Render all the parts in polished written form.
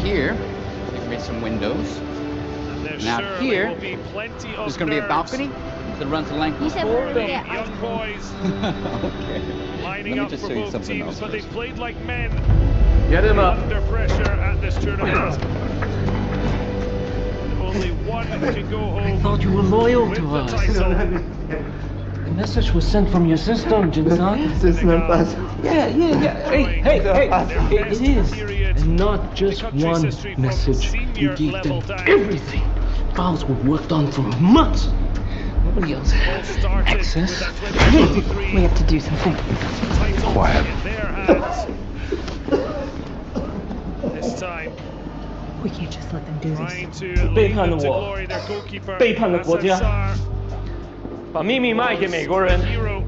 here, there can be some windows. Now here, there's going to be a balcony that runs the length of the floor. Young boys Okay. lining Let me up just for show you both something teams, else but they first. played like men. Get him up. Under pressure at this tournament. Only one can go home. I thought you were loyal with to the us. title. The message was sent from your system, Jinsan. Senegal. Yeah. Hey, Their it best is. period And not just in the country's one history from message. You senior gave level them down. everything. Files were worked on for months. Nobody else All had started access. with that 2023 We have to do something. title Quiet. in their hands. This time, We can't just let them do this. trying to lead 背叛 them 了 to 我， glory, their goalkeeper 背叛了国家， Hassan Sarr 把秘密卖给 was 美国人 the。hero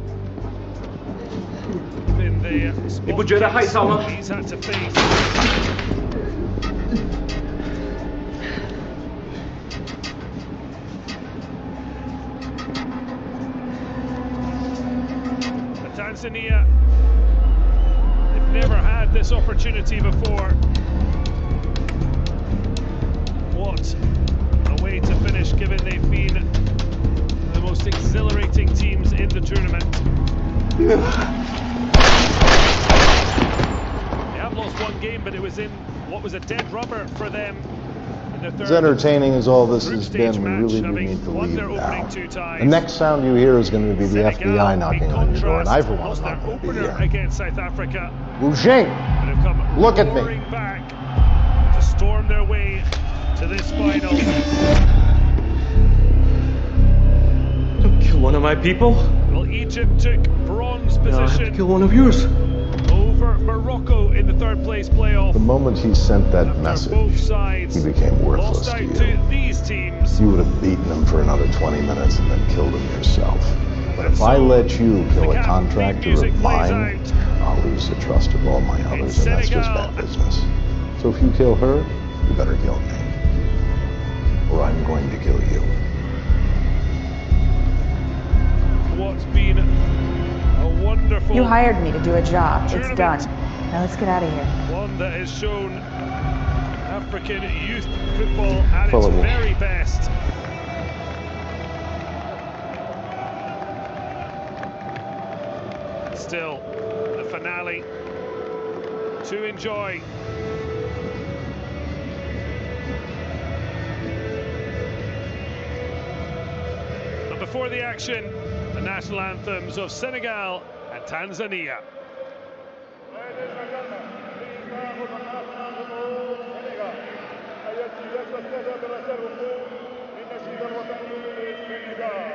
in the 你不觉得害臊吗？ he's had to face. But Tanzania, they've never had this opportunity before. What a way to finish, given they've been the most exhilarating teams in the tournament. They have lost one game, but it was in what was a dead rubber for them in their third. As entertaining as all this group has stage been, we match, really do having need to won leave their opening now. two ties. The next sound you hear is going to be the Senegal, FBI in knocking on your door, and I, for one, lost am their not going to be opener here. against South Africa, Wu Xing, but have come Look at me. roaring back to storm their way to this final. Don't kill one of my people. Well, Egypt took bronze Now I have to position kill one of yours. over Morocco in the third place playoff. the moment he sent that After message, both sides he became worthless lost to out you. to these teams. You would have beaten him for another 20 minutes and then killed him yourself. But if I let you kill a contractor of mine, I'll lose the trust of all my others, and that's just bad business. So if you kill her, you better kill me, or I'm going to kill you. What's been a wonderful You hired me to do a job. It's tournament. done. Now let's get out of here. One that has shown African youth football at its Follow me. very best. Still, the finale to enjoy. But before the action, the national anthems of Senegal and Tanzania. Ladies and gentlemen, please stand with the national anthem of Senegal. التي يتسلسل برسالته من نشيد الوطني للسنغال.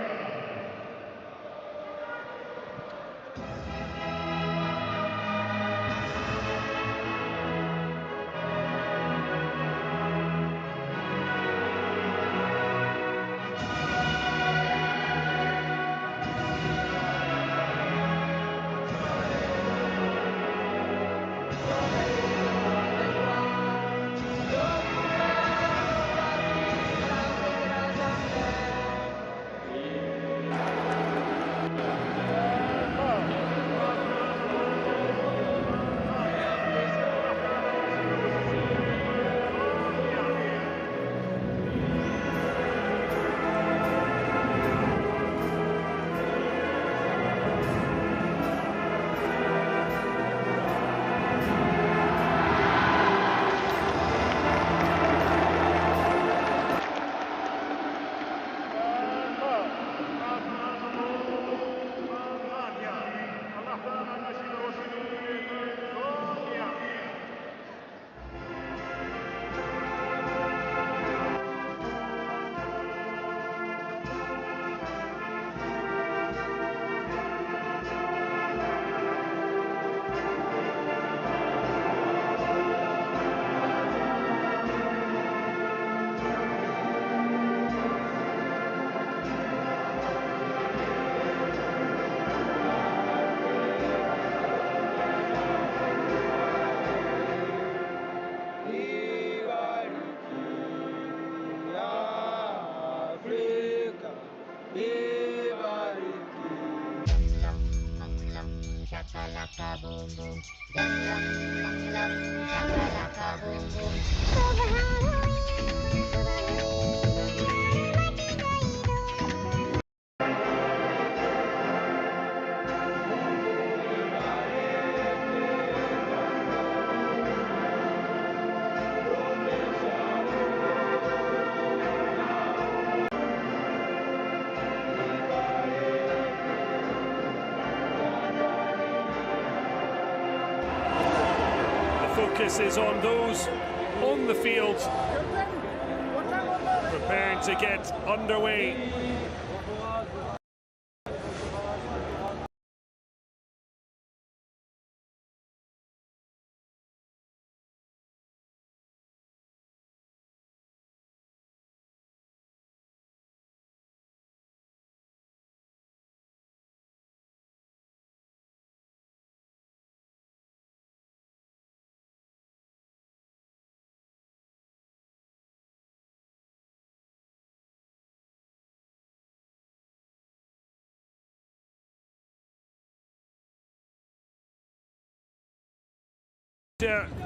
Shakalaka boom boom. focus is on those on the field, preparing to get underway.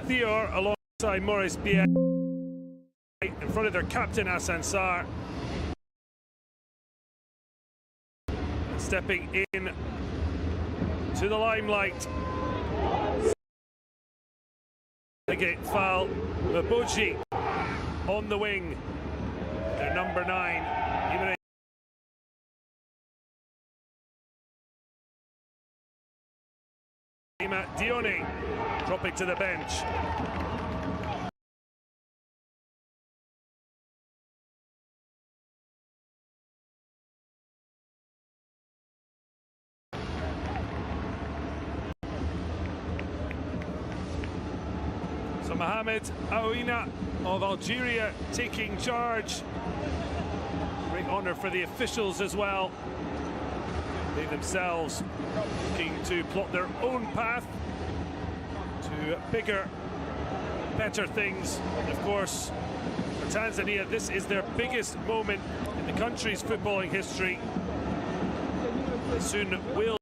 Thior alongside Maurice Biet in front of their captain Hassan Sarr. Stepping in to the limelight. Again, foul. Maboji on the wing. Their number 9. Dione dropping to the bench. So Mohamed Aouina of Algeria taking charge. Great honour for the officials as well. They themselves looking to plot their own path to bigger, better things. And of course, for Tanzania, this is their biggest moment in the country's footballing history. They soon will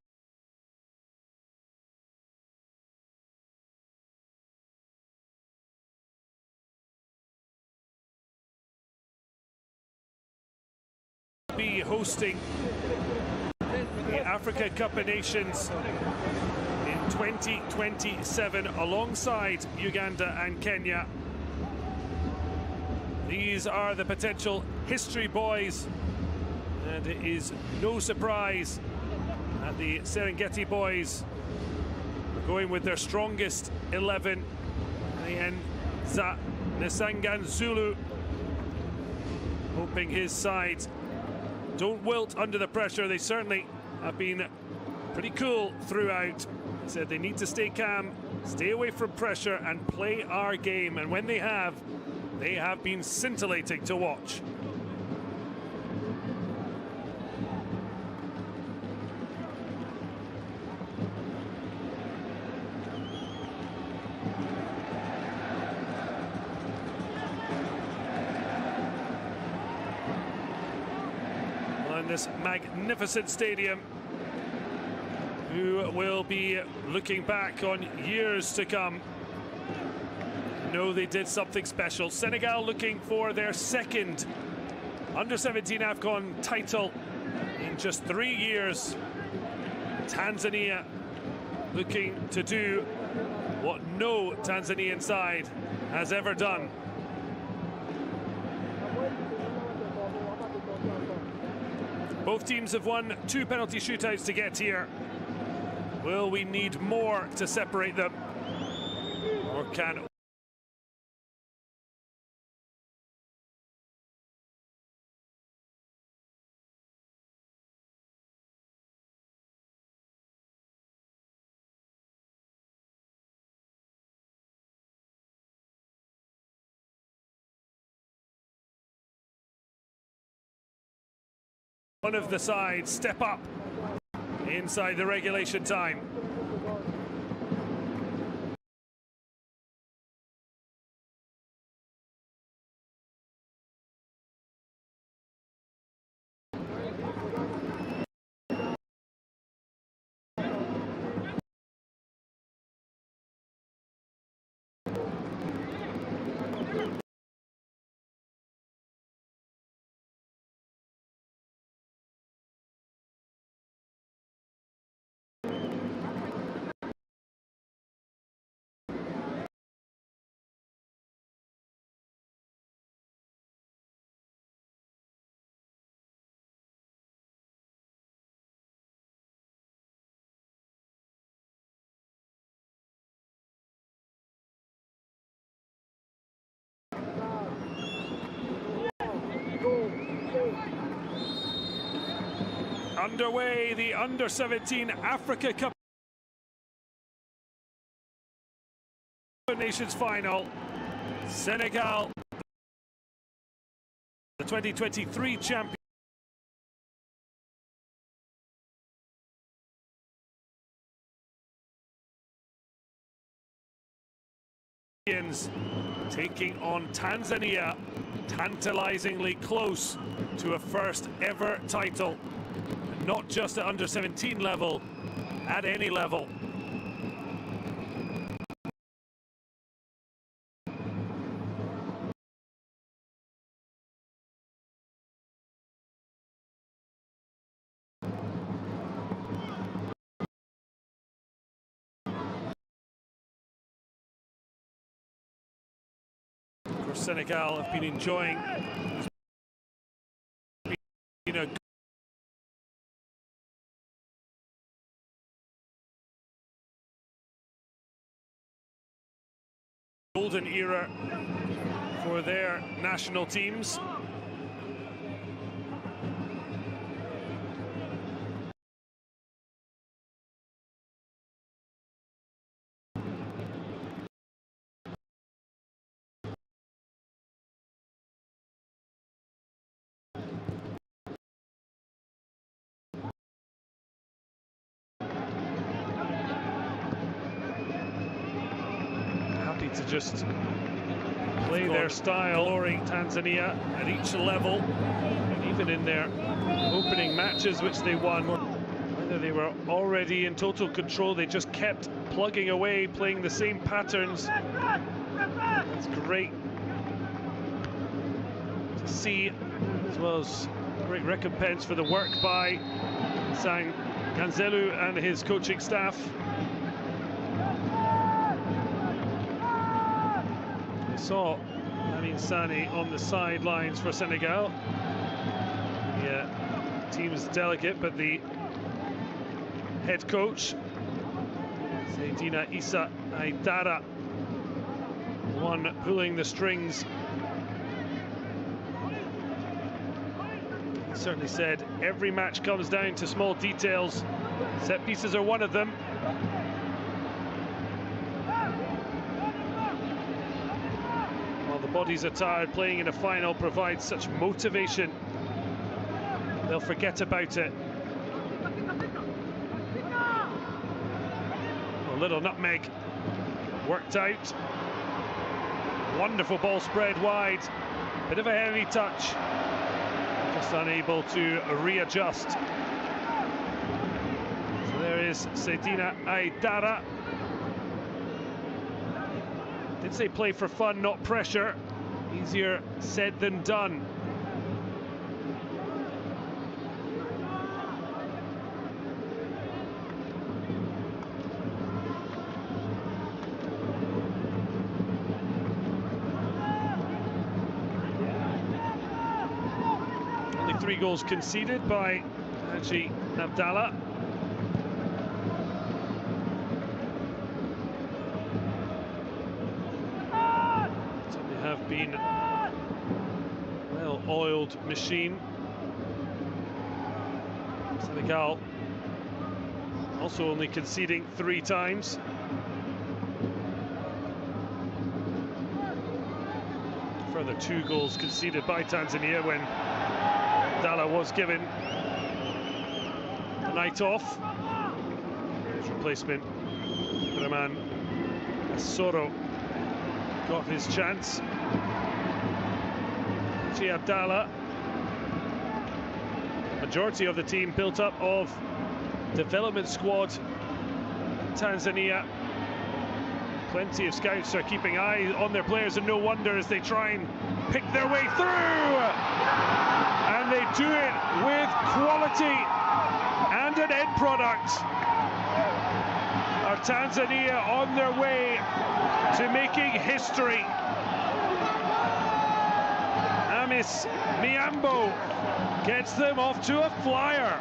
be hosting the Africa Cup of Nations in 2027 alongside Uganda and Kenya. These are the potential history boys, and it is no surprise that the Serengeti boys are going with their strongest 11. Nsangan Zulu hoping his side don't wilt under the pressure. They certainly have been pretty cool throughout. They said they need to stay calm, stay away from pressure and play our game, and when they have been scintillating to watch. This magnificent stadium, who will be looking back on years to come. No, they did something special. Senegal looking for their second under-17 AFCON title in just 3 years. Tanzania looking to do what no Tanzanian side has ever done. Both teams have won 2 penalty shootouts to get here. Will we need more to separate them? Or can one of the sides step up inside the regulation time? underway, the Under-17 Africa Cup Nations Final. Senegal, the 2023 champions, taking on Tanzania, tantalizingly close to a first ever title, not just at under-17 level, at any level. Senegal have been enjoying a golden era for their national teams. To just play their style, glorying Tanzania at each level, even in their opening matches which they won. Whether they were already in total control, they just kept plugging away, playing the same patterns. That's great to see, as well as great recompense for the work by Sang Ganzelu and his coaching staff. Saw Sane on the sidelines for Senegal. Yeah, team is delicate, but the head coach, Seydina Issa Aidara, the one pulling the strings. He certainly said every match comes down to small details. Set pieces are one of them. The bodies are tired, playing in a final provides such motivation. They'll forget about it. A little nutmeg worked out. Wonderful ball spread wide. Bit of a heavy touch. Just unable to readjust. So there is Seydina Aidara. Did say play for fun, not pressure. Easier said than done. Only 3 goals conceded by Haji Abdallah. Have been a well-oiled machine. Senegal also only conceding 3 times. Further 2 goals conceded by Tanzania when Dalla was given the night off. His replacement, Rahman Soro, got his chance. Haji Abdallah, majority of the team built up of development squad. Tanzania, plenty of scouts are keeping eyes on their players, and no wonder as they try and pick their way through. And they do it with quality and an end product. Are Tanzania on their way to making history? Amis Miambo gets them off to a flyer.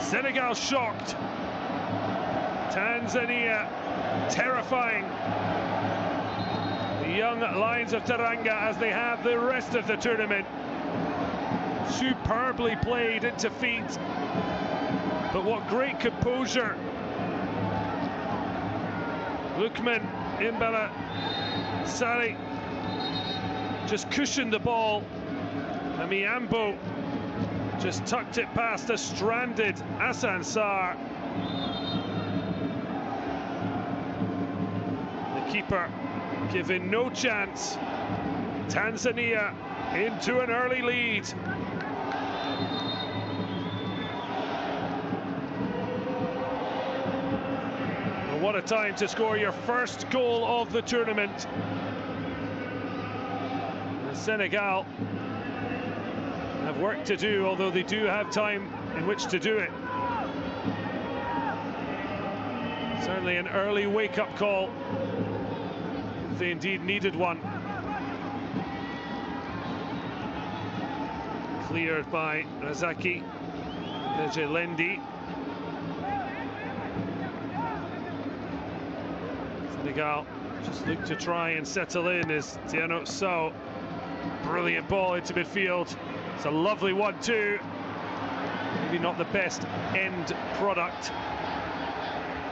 Senegal shocked. Tanzania terrifying. The young Lions of Teranga, as they have the rest of the tournament. Superbly played into feet, but what great composure. Lukman Imbala Sari just cushioned the ball, and Miambo just tucked it past a stranded Hassan Sarr. The keeper given no chance. Tanzania into an early lead. And what a time to score your first goal of the tournament. And Senegal have work to do, although they do have time in which to do it. Certainly an early wake-up call, if they indeed needed one. Cleared by Razaki Nejelendi. Senegal just look to try and settle in as Tiano Sow. Brilliant ball into midfield. It's a lovely 1-2. Maybe not the best end product.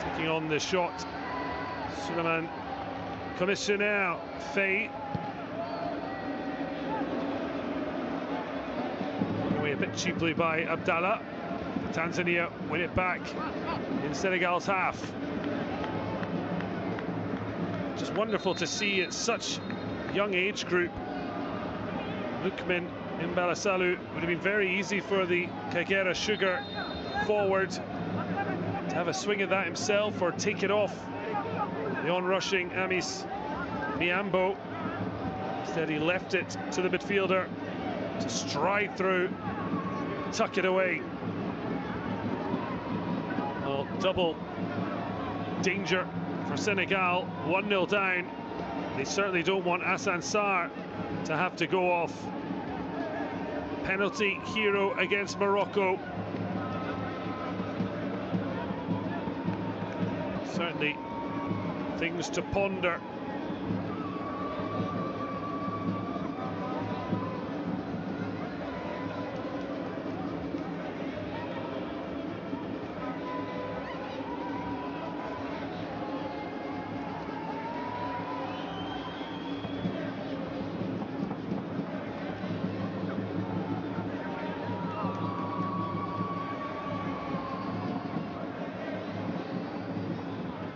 Taking on the shot, Suleiman Commissioner Faye. Away a bit cheaply by Abdallah. Tanzania win it back in Senegal's half. Just wonderful to see at such young age group. Lukman Imbala Salu would have been very easy for the Kagera Sugar forward to have a swing at that himself or take it off the on-rushing Amis Miambo. Instead he left it to the midfielder to stride through, tuck it away. Well, double danger for Senegal, 1-0 down. They certainly don't want Hassan Sarr to have to go off. Penalty hero against Morocco. Certainly things to ponder.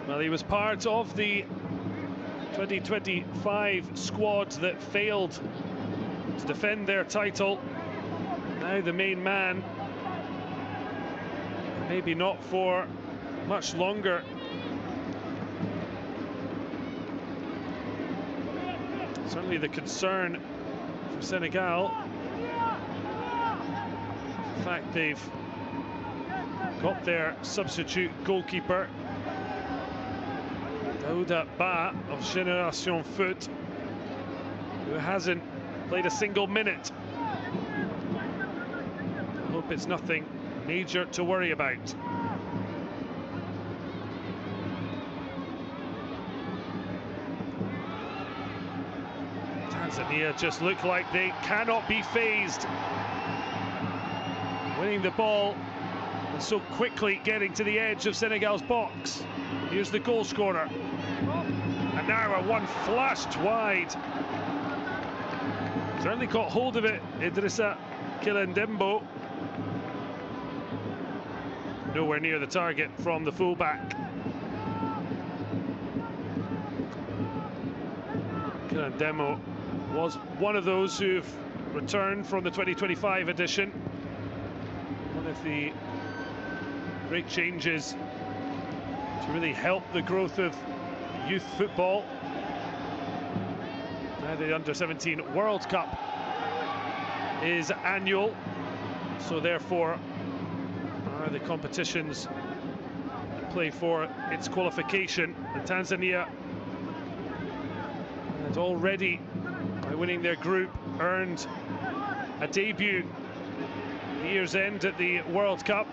Well, he was part of the 2025 squad that failed to defend their title. Now the main man, maybe not for much longer. Certainly the concern for Senegal, the fact they've got their substitute goalkeeper Daouda Ba of Génération Foot, who hasn't played a single minute. I hope it's nothing major to worry about. Tanzania just look like they cannot be fazed. Winning the ball and so quickly getting to the edge of Senegal's box. Here's the goal scorer. And now a one flashed wide. Certainly caught hold of it, Idrissa Kilendembo. Nowhere near the target from the fullback. Kilendembo was one of those who've returned from the 2025 edition. One of the great changes to really help the growth of youth football. Now the Under-17 World Cup is annual, so therefore the competitions play for its qualification. And Tanzania had already, by winning their group, earned a debut year's end at the World Cup.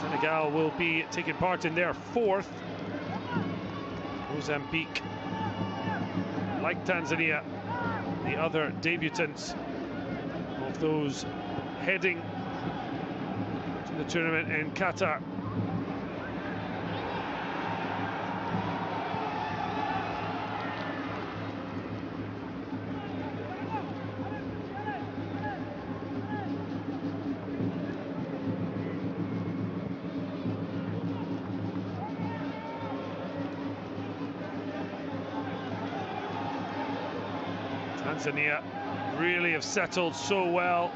Senegal will be taking part in their fourth. Mozambique like Tanzania, the other debutants of those heading to the tournament in Qatar. Tanzania really have settled so well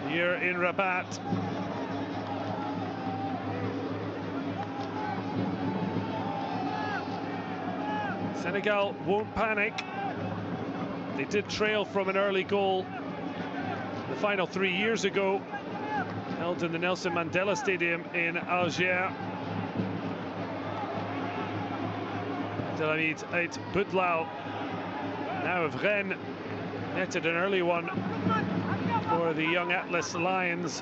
here in Rabat. Senegal won't panic. They did trail from an early goal the final 3 years ago, held in the Nelson Mandela Stadium in Algiers. Abdelhamid Ait Boudlao, now of Rennes, netted an early one for the young Atlas Lions.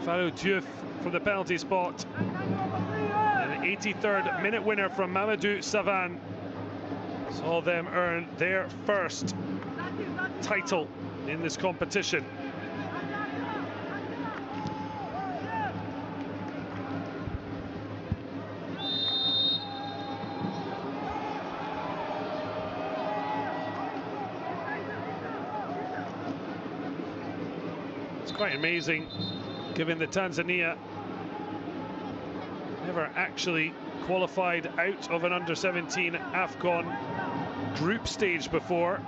Fallou Diouf for the penalty spot. An 83rd minute winner from Mamadou Savan saw them earn their first title in this competition. It's quite amazing, given that Tanzania never actually qualified out of an under-17 AFCON group stage before.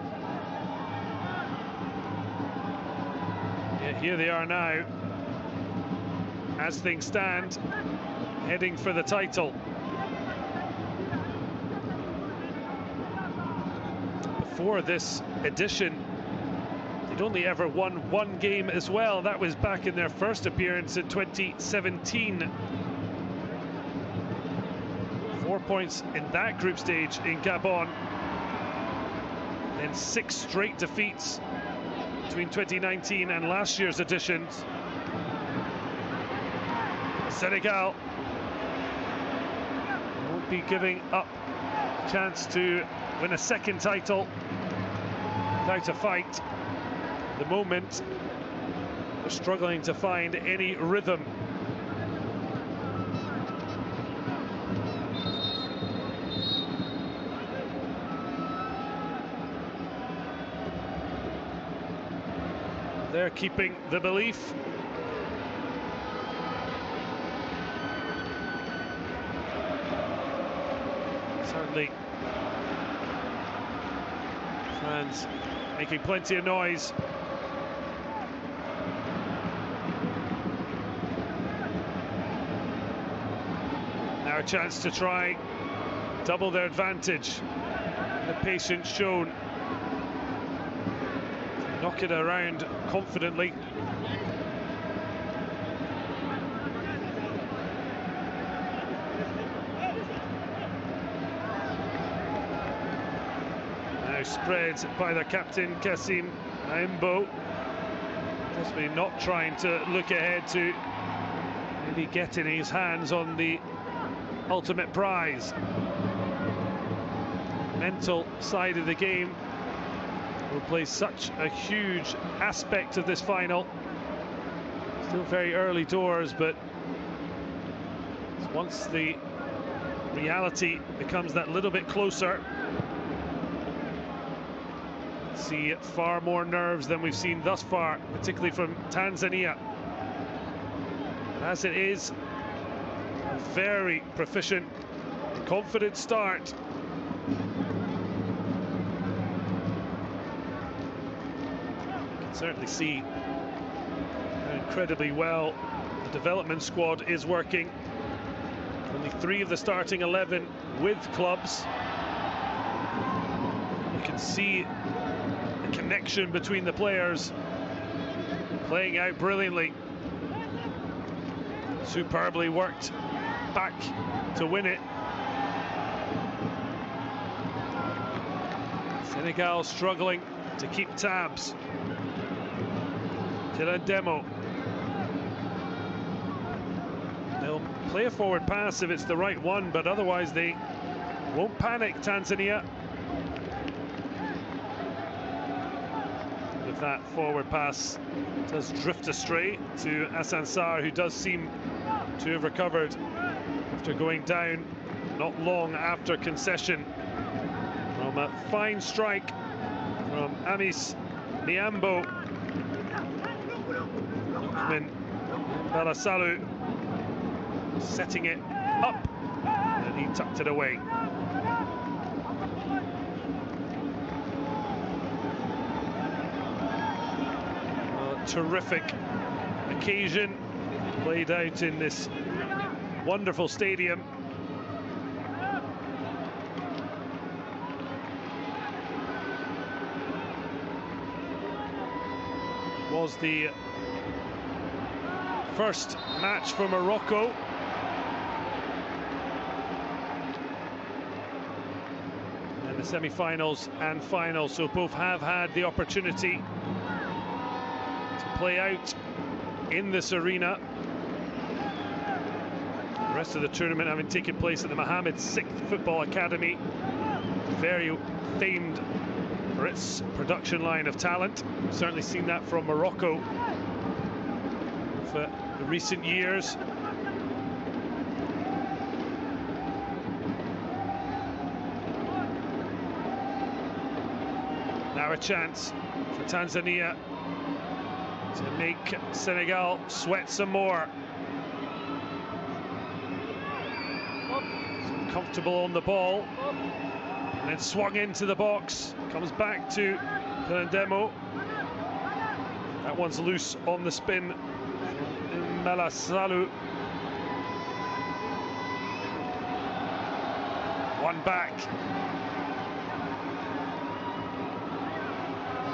Yet here they are now, as things stand, heading for the title. Before this edition, they'd only ever won one game as well. That was back in their first appearance in 2017. 4 points in that group stage in Gabon. Then 6 straight defeats between 2019 and last year's editions. Senegal won't be giving up a chance to win a second title without a fight. At the moment, they're struggling to find any rhythm. They're keeping the belief. Certainly, fans making plenty of noise. Now a chance to try double their advantage. The patience shown. Knock it around confidently. Now spread by their captain Kassim Aimbo. Possibly not trying to look ahead to maybe getting his hands on the ultimate prize. Mental side of the game will play such a huge aspect of this final. Still very early doors, but once the reality becomes that little bit closer, see far more nerves than we've seen thus far, particularly from Tanzania. As it is, a very proficient, confident start. Certainly see how incredibly well the development squad is working. Only 3 of the starting 11 with clubs. You can see the connection between the players playing out brilliantly. Superbly worked back to win it. Senegal struggling to keep tabs. Demo. They'll play a forward pass if it's the right one, but otherwise they won't panic, Tanzania. if that forward pass does drift astray to Hassan Sarr, who does seem to have recovered after going down not long after concession from a fine strike from Amis Niambo. Lukman Balasalu setting it up, and he tucked it away. A terrific occasion played out in this wonderful stadium. Was the first match for Morocco. And the semi-finals and finals, so both have had the opportunity to play out in this arena. The rest of the tournament having taken place at the Mohammed VI Football Academy, very famed for its production line of talent. Certainly seen that from Morocco for the recent years. Now a chance for Tanzania to make Senegal sweat some more. Comfortable on the ball, and then swung into the box. Comes back to Pelendemo. That one's loose on the spin. Malasalu. One back.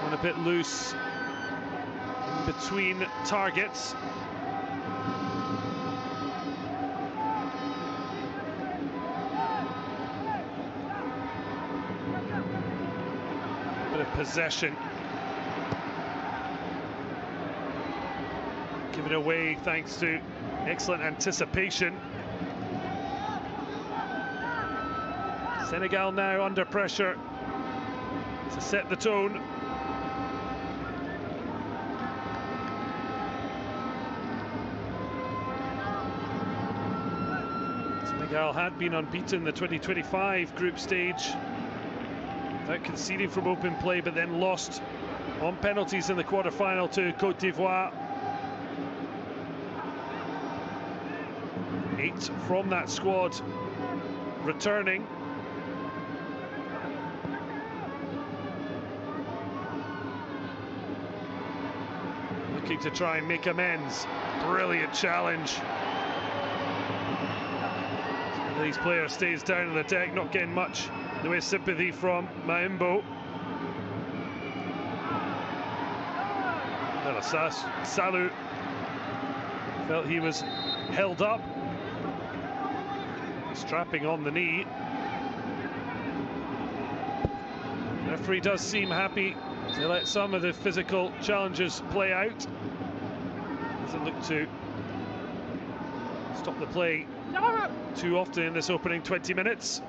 One a bit loose in between targets. Bit of possession. Give it away thanks to excellent anticipation. Senegal now under pressure to set the tone. Senegal had been unbeaten the 2025 group stage without conceding from open play, but then lost on penalties in the quarter-final to Côte d'Ivoire. 8 from that squad returning. Looking to try and make amends. Brilliant challenge. One of these players stays down on the deck, not getting much in the way of sympathy from Maimbo. Salu felt he was held up. Strapping on the knee. The referee does seem happy to let some of the physical challenges play out. Doesn't look to stop the play too often in this opening 20 minutes.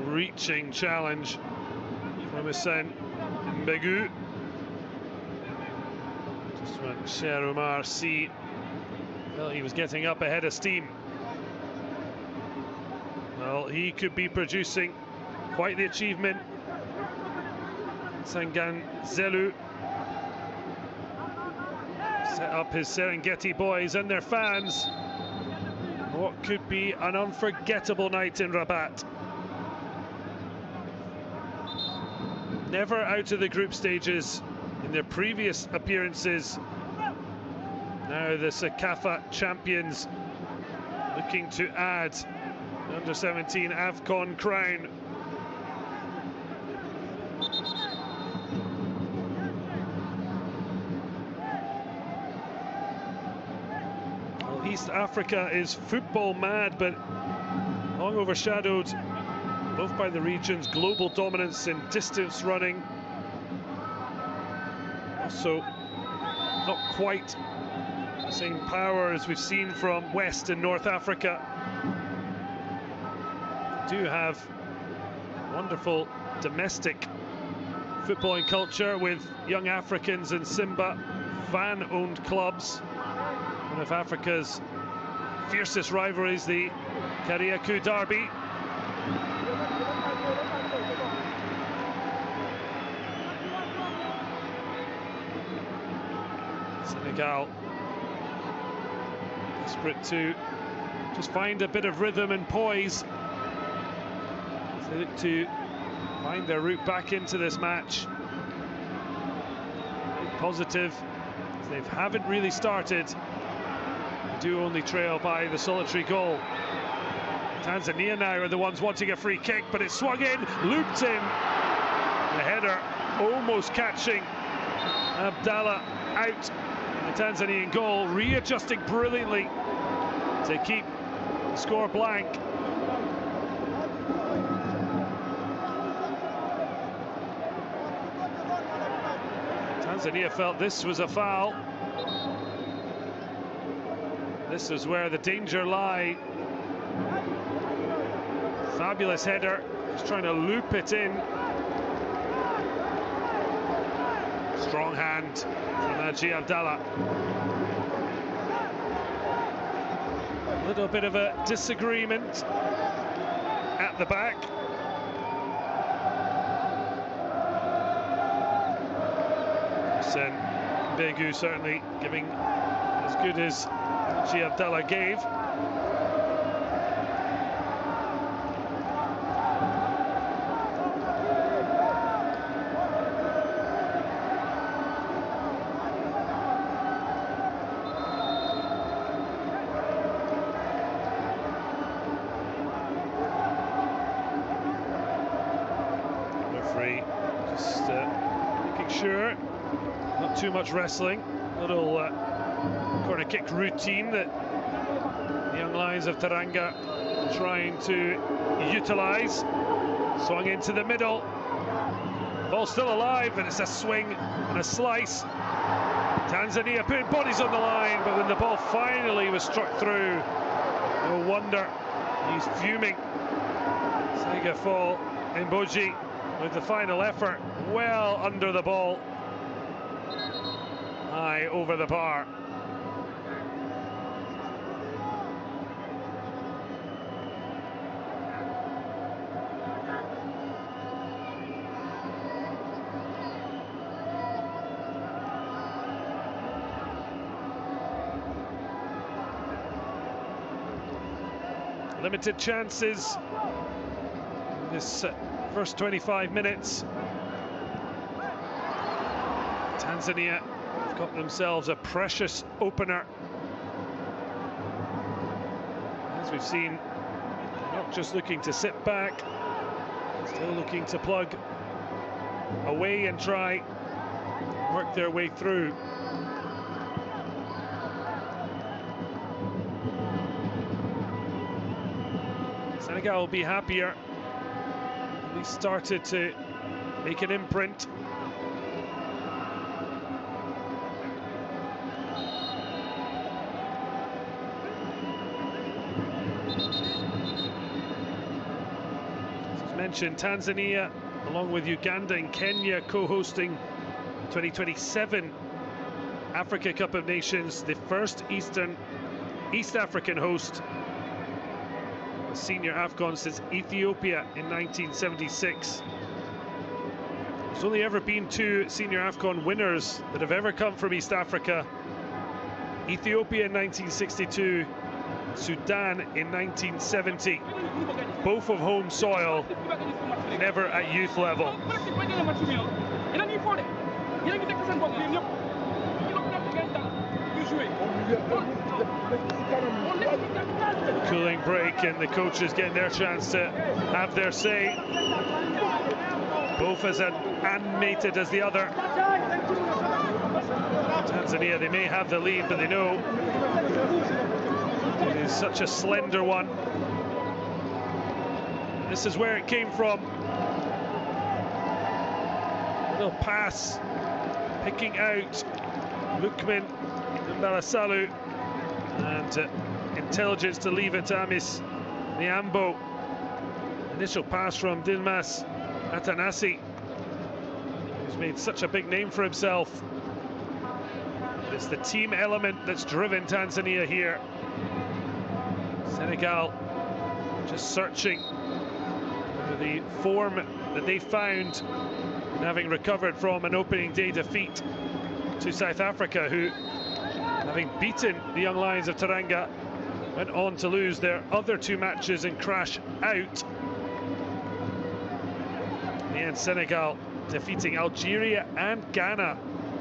Reaching challenge from Hussein Mbegu. Just when Cher Omar Sy felt he was getting up ahead of steam. Well, he could be producing quite the achievement. Sangan Zelu set up his Serengeti boys and their fans. What could be an unforgettable night in Rabat. Never out of the group stages in their previous appearances. Now the Sekafa champions looking to add the under-17 AFCON crown. Well, East Africa is football mad, but long overshadowed both by the region's global dominance in distance running, also not quite the same power as we've seen from West and North Africa. Do have wonderful domestic footballing culture with Young Africans and Simba, fan-owned clubs. One of Africa's fiercest rivalries, the Kariakou Derby. Senegal desperate to just find a bit of rhythm and poise as they look to find their route back into this match. Positive, as they haven't really started. They do only trail by the solitary goal. Tanzania now are the ones wanting a free kick, but it's swung in, looped in. The header almost catching Abdallah out. The Tanzanian goal readjusting brilliantly to keep the score blank. Tanzania felt this was a foul. This is where the danger lay. Fabulous header, just trying to loop it in. Strong hand from Haji Abdallah. A little bit of a disagreement at the back. Hussein Begu certainly giving as good as Haji Abdallah gave. Just making sure, not too much wrestling, little corner kick routine that the young Lions of Teranga are trying to utilise. Swung into the middle, ball still alive, and it's a swing and a slice. Tanzania putting bodies on the line, but when the ball finally was struck through, no wonder he's fuming. Sega Fall Mboji with the final effort, well under the ball, high over the bar. Limited chances in this first 25 minutes. Tanzania have got themselves a precious opener. As we've seen, they're not just looking to sit back, still looking to plug away and try work their way through. Senegal will be happier. At least started to make an imprint. As mentioned, Tanzania, along with Uganda and Kenya, co-hosting the 2027 Africa Cup of Nations, the first East African host. Senior AFCON since Ethiopia in 1976. There's only ever been two senior AFCON winners that have ever come from East Africa. Ethiopia in 1962, Sudan in 1970. Both of home soil, never at youth level. Cooling break, and the coaches getting their chance to have their say. Both as animated as the other. Tanzania, they may have the lead, but they know it is such a slender one. This is where it came from. A little pass, picking out Lukman Mbalasalu, and intelligence to leave it to Amis Niambo. Initial pass from Dilmas Atanasi, who's made such a big name for himself. It's the team element that's driven Tanzania here. Senegal just searching for the form that they found in having recovered from an opening day defeat to South Africa, who, having beaten the Young Lions of Teranga, went on to lose their other 2 matches and crash out. And Senegal defeating Algeria and Ghana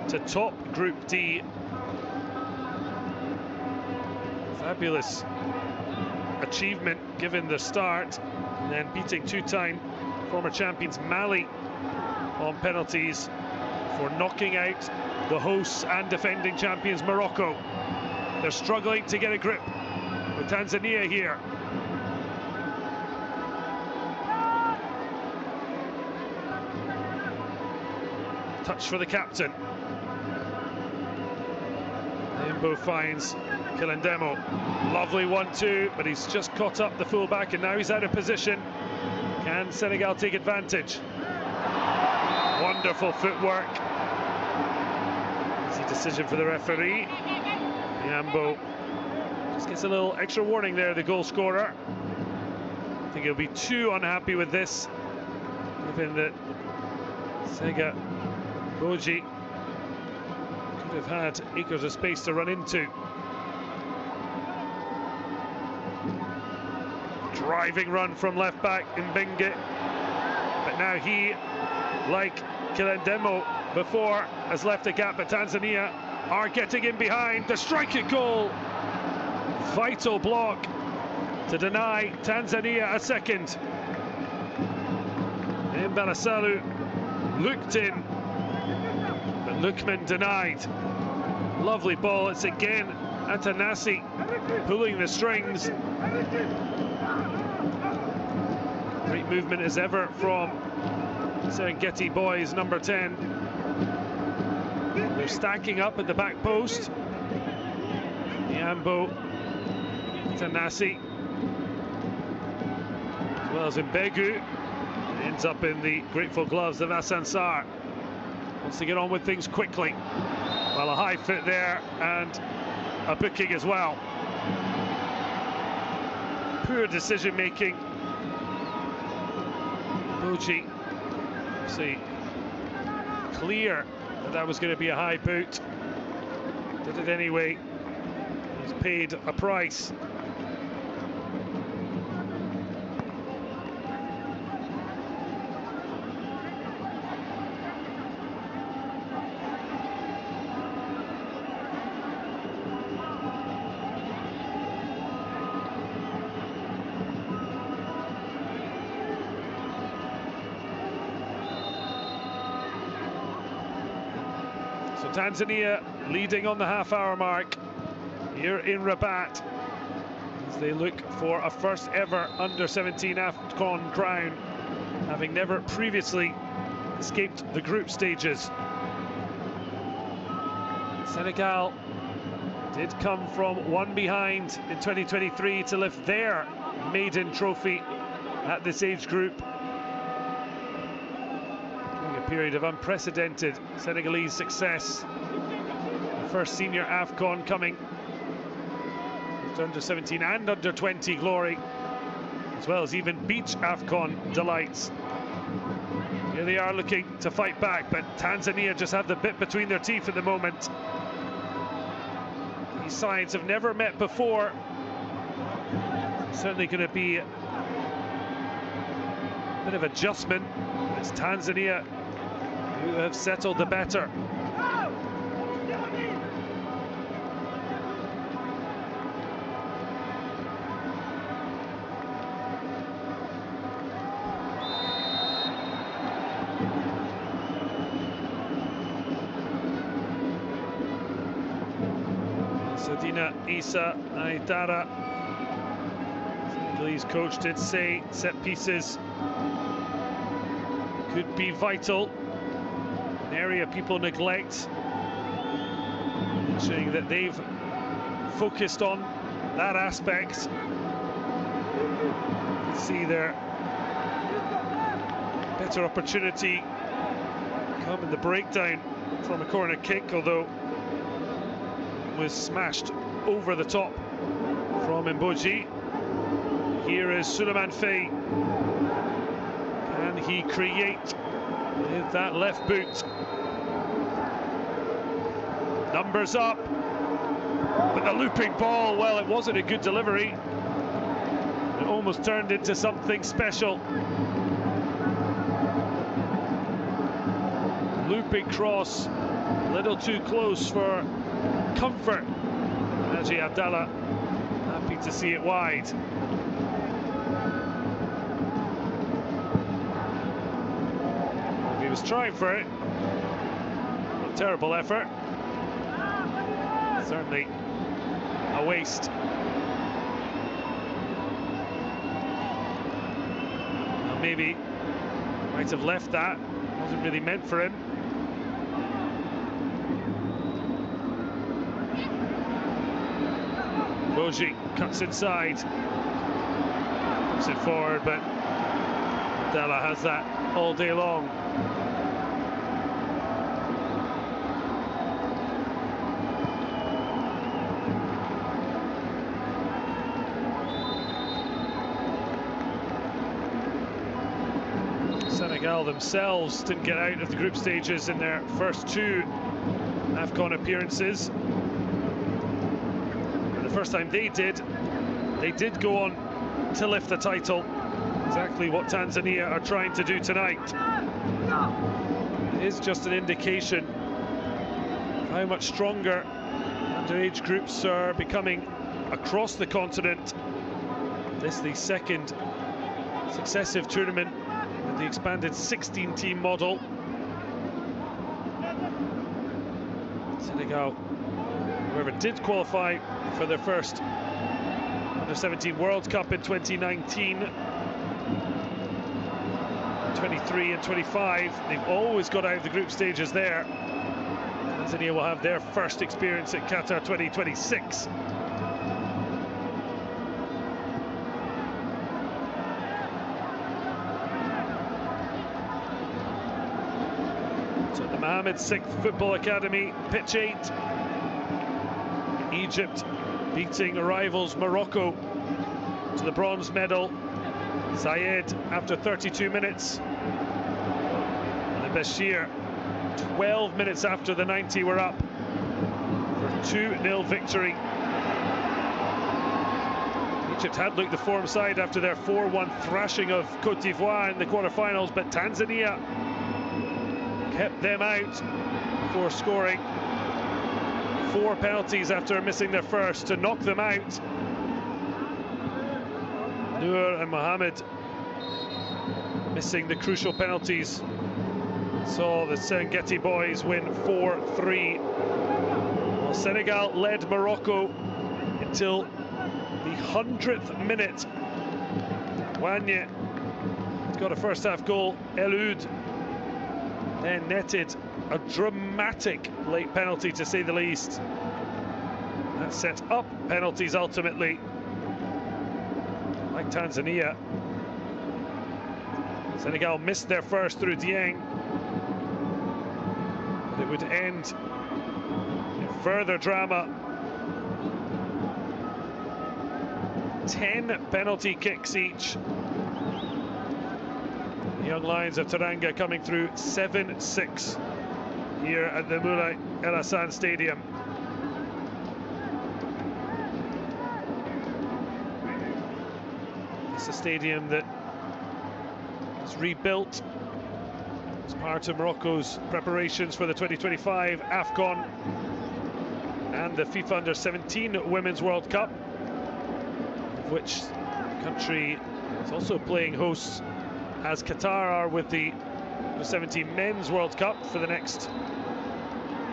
to top Group D. Fabulous achievement given the start, and then beating 2-time former champions Mali on penalties for knocking out the hosts and defending champions Morocco. They're struggling to get a grip with Tanzania here. Touch for the captain. Imbo finds Kilendemo. Lovely 1-2, but he's just caught up the fullback and now he's out of position. Can Senegal take advantage? Wonderful footwork. Easy decision for the referee. Niambo just gets a little extra warning there, the goal scorer. I think he'll be too unhappy with this, given that Sega Boji could have had acres of space to run into. Driving run from left back Mbenge, but now he, like Kilendemo before, has left a gap, but Tanzania are getting in behind. The striking goal, vital block to deny Tanzania a second. Mbalasalu looked in, but Lukman denied. Lovely ball. It's again Atanasi pulling the strings. Great movement as ever from Serengeti boys, number 10. They're stacking up at the back post. Niambo, Atanasi, as well as Mbegu. Ends up in the grateful gloves of Asansar. Wants to get on with things quickly. Well, a high foot there and a booking as well. Poor decision making. Boji, see, clear that that was going to be a high boot. Did it anyway. He's paid a price. Tanzania leading on the half-hour mark here in Rabat as they look for a first ever under-17 AFCON crown, having never previously escaped the group stages. Senegal did come from 1 behind in 2023 to lift their maiden trophy at this age group. Period of unprecedented Senegalese success. The first senior AFCON coming with under 17 and under 20 glory, as well as even beach AFCON delights. Here they are looking to fight back, but Tanzania just have the bit between their teeth at the moment. These sides have never met before. Certainly going to be a bit of adjustment. It's Tanzania who have settled the better. Sadina Isa Aidara, Senegalese coach, did say set pieces could be vital. An area people neglect showing that they've focused on that aspect. You can see their better opportunity come in the breakdown from a corner kick, although it was smashed over the top from Mboji. Here is Suleiman Faye. Can he create with that left boot? Numbers up, but the looping ball, well, it wasn't a good delivery. It almost turned into something special. Looping cross, a little too close for comfort. Naji Abdallah happy to see it wide. He was trying for it. A terrible effort. Certainly a waste. Well, maybe might have left that. Wasn't really meant for him. Boji cuts inside, puts it forward, but Abdallah has that all day long. Senegal themselves didn't get out of the group stages in their first two AFCON appearances. And the first time they did go on to lift the title. Exactly what Tanzania are trying to do tonight. It is just an indication of how much stronger underage groups are becoming across the continent. This is the second successive tournament with the expanded 16-team model. Senegal, however, did qualify for their first Under-17 World Cup in 2019. 23 and 25, they've always got out of the group stages there. Tanzania will have their first experience at Qatar 2026. So at the Mohammed VI Football Academy, pitch 8. Egypt beating rivals Morocco to the bronze medal. Zayed after 32 minutes. And Bashir, 12 minutes after the 90 were up for a 2-0 victory. Egypt had looked the form side after their 4-1 thrashing of Cote d'Ivoire in the quarterfinals, but Tanzania kept them out before scoring 4 penalties after missing their first to knock them out. Noor and Mohamed missing the crucial penalties saw the Serengeti boys win 4-3. Well, Senegal led Morocco until the 100th minute. Wanye got a first half goal. Eloud then netted a dramatic late penalty, to say the least. That set up penalties ultimately. Like Tanzania, Senegal missed their first through Dieng. But it would end in further drama. 10 penalty kicks each. The young Lions of Teranga coming through 7-6 here at the Moulay El Hassan Stadium. It's a stadium that was rebuilt as part of Morocco's preparations for the 2025 AFCON and the FIFA Under-17 Women's World Cup, of which the country is also playing hosts, as Qatar are with the Under-17 Men's World Cup for the next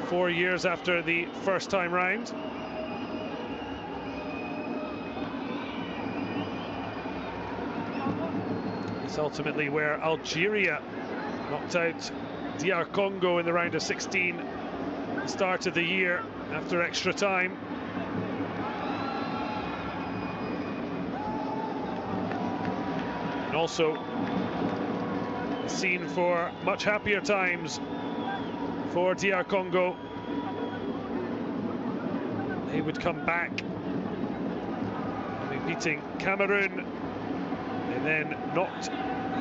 4 years after the first time round. It's ultimately where Algeria knocked out DR Congo in the round of 16 at the start of the year. after extra time. And also a scene for much happier times for DR Congo. They would come back, having beating Cameroon. They then knocked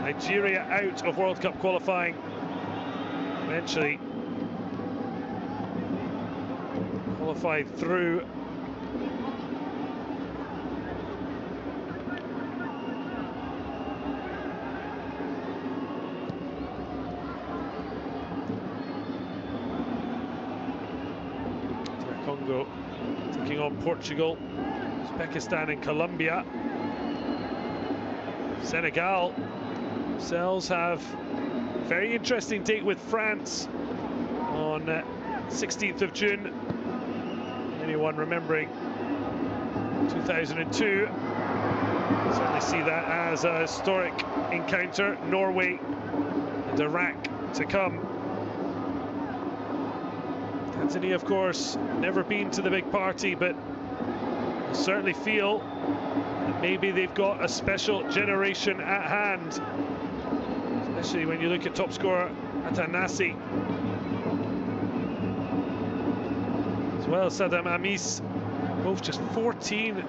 Nigeria out of World Cup qualifying. Eventually qualified through. Congo taking on Portugal, Uzbekistan and Colombia. Senegal themselves have a very interesting date with France on 16th of June. Anyone remembering 2002 certainly see that as a historic encounter. Norway and Iraq to come. Tanzania, of course, never been to the big party, but certainly feel that maybe they've got a special generation at hand, especially when you look at top scorer Atanasi, as well as Saddam Amis, both just 14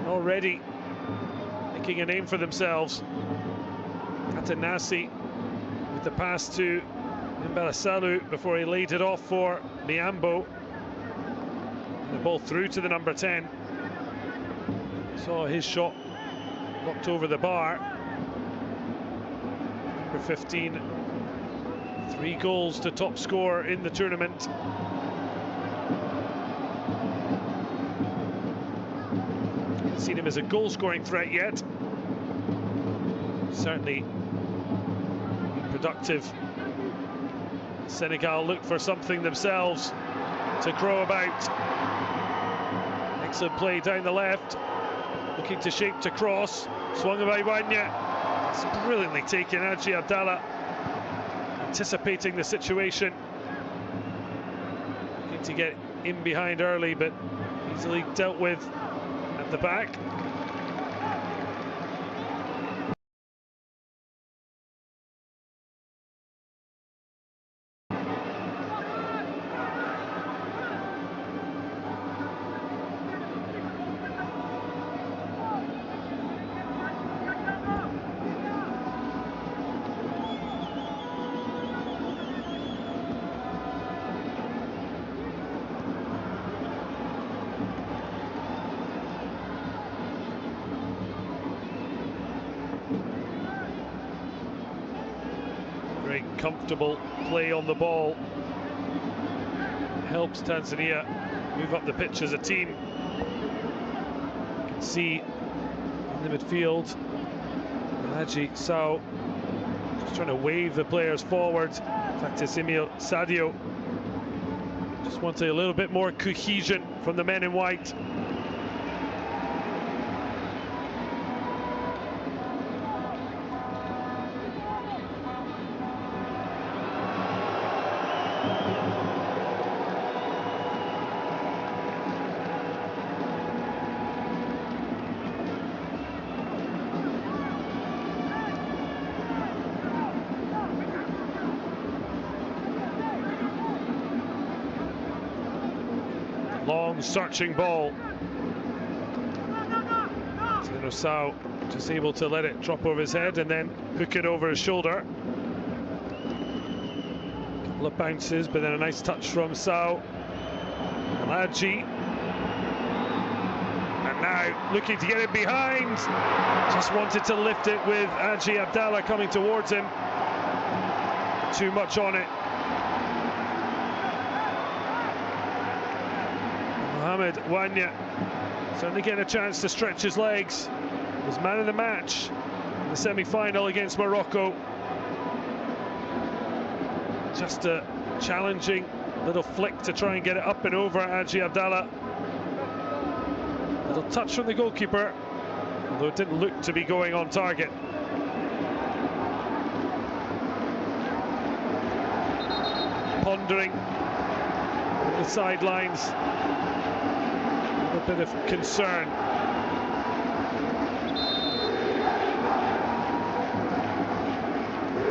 already making a name for themselves. Atanasi with the pass to Mbalasalu before he laid it off for Miambo. The ball through to the number 10. Saw his shot knocked over the bar. Number 15, 3 goals to top scorer in the tournament. Haven't seen him as a goal-scoring threat yet. Certainly productive. Senegal look for something themselves to grow about. Excellent play down the left, looking to shape to cross, swung by Wanya. It's brilliantly taken. Adji Abdallah anticipating the situation, looking to get in behind early, but easily dealt with at the back. Great comfortable play on the ball. Helps Tanzania move up the pitch as a team. You can see in the midfield, Haji Sao just trying to wave the players forward. Emil Sadio just wanted a little bit more cohesion from the men in white. Long searching ball. Sao just able to let it drop over his head and then hook it over his shoulder. Couple of bounces, but then a nice touch from Sao. Alaji. And now looking to get it behind. Just wanted to lift it with Adji Abdallah coming towards him. Too much on it. Mohamed Wanya certainly getting a chance to stretch his legs. Was man of the match in the semi-final against Morocco. Just a challenging little flick to try and get it up and over Adji Abdallah. Little touch from the goalkeeper, although it didn't look to be going on target. Pondering The sidelines, a bit of concern.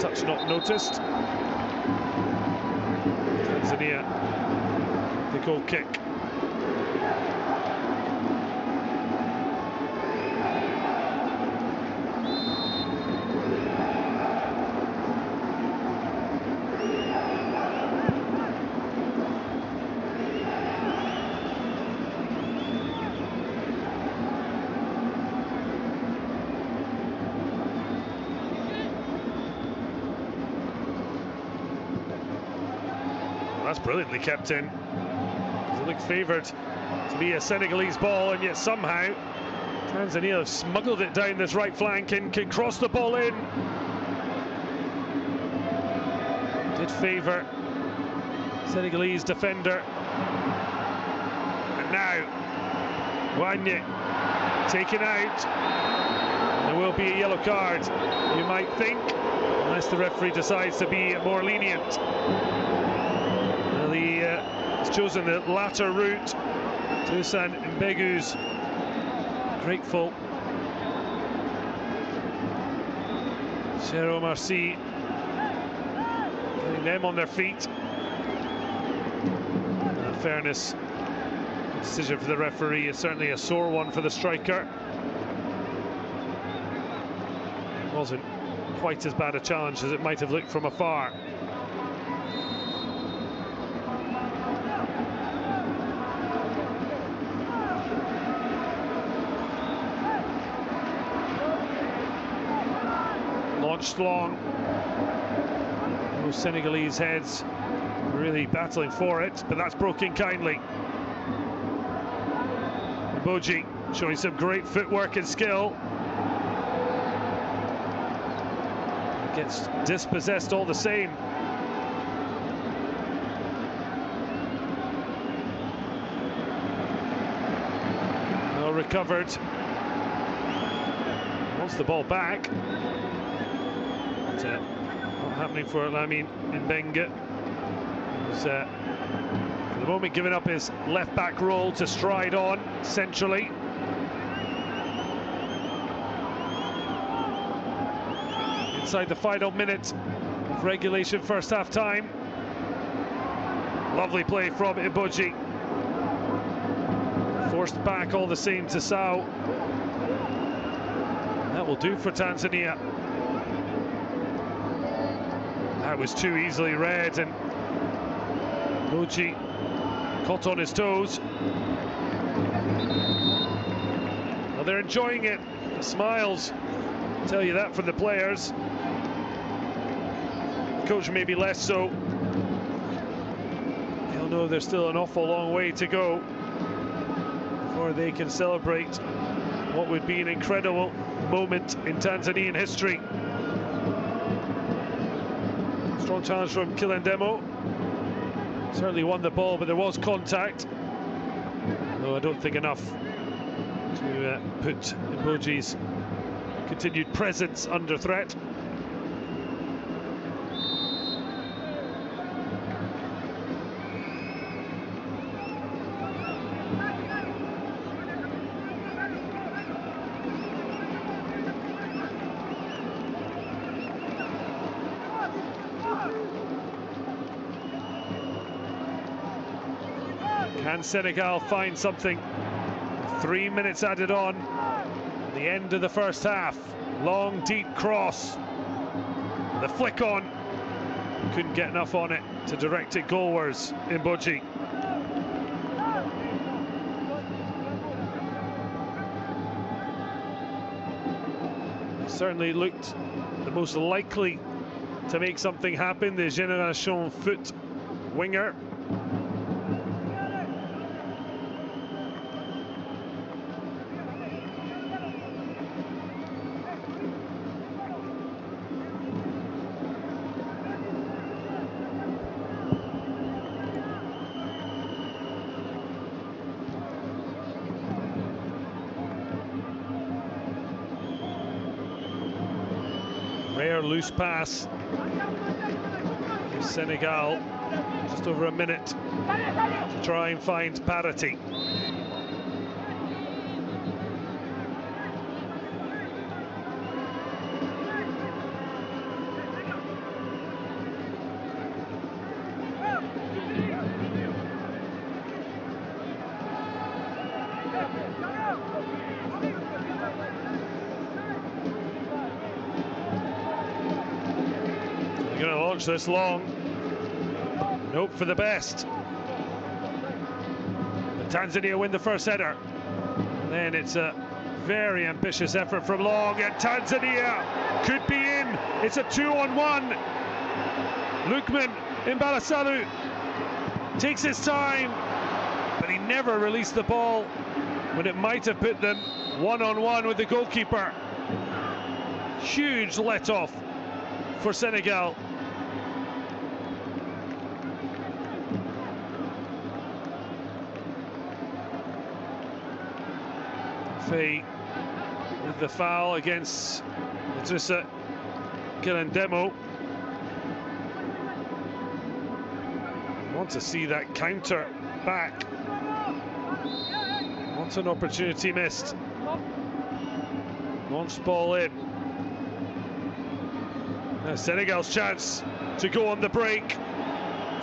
Touch not noticed. Tanzania, the goal kick. That's brilliantly kept in. It looked favoured to be a Senegalese ball, and yet somehow Tanzania have smuggled it down this right flank and can cross the ball in. Did favour Senegalese defender. And now Wanye taken out. There will be a yellow card, you might think, unless the referee decides to be more lenient. He's chosen the latter route. Toussaint Mbegu's grateful. Cheikh Oumar Sy getting them on their feet. Fairness, good decision for the referee. Is certainly a sore one for the striker. It wasn't quite as bad a challenge as it might have looked from afar. Launched long. Those Senegalese heads really battling for it, but that's broken kindly. Mboji showing some great footwork and skill. Gets dispossessed all the same. Well recovered. Wants the ball back. Not happening for Lamine Mbengue. He's for the moment giving up his left back role to stride on centrally. Inside the final minute of regulation first half time. Lovely play from Mboji. Forced back all the same to Sao. That will do for Tanzania. That was too easily read, and Mboji caught on his toes. Well, they're enjoying it. The smiles tell you that from the players. The coach maybe less so. He'll know there's still an awful long way to go before they can celebrate what would be an incredible moment in Tanzanian history. Strong challenge from Kilendemo. Certainly won the ball, but there was contact. Though I don't think enough to put Mboji's continued presence under threat. Can Senegal find something? 3 minutes added on. The end of the first half. Long, deep cross. The flick on. Couldn't get enough on it to direct it goalwards. Mboji. Certainly looked the most likely to make something happen. The Génération Foot winger. Rare loose pass. Senegal Just over a minute to try and find parity. Going to launch this long and hope for the best. But Tanzania win the first header. And then it's a very ambitious effort from long, and Tanzania could be in. It's a 2-on-1. Lukman Imbalasalu takes his time, but he never released the ball when it might have put them 1-on-1 with the goalkeeper. Huge let-off for Senegal. With the foul against Idrissa Kirandemo. Want to see that counter back. What an opportunity missed. Launch ball in. Now Senegal's chance to go on the break.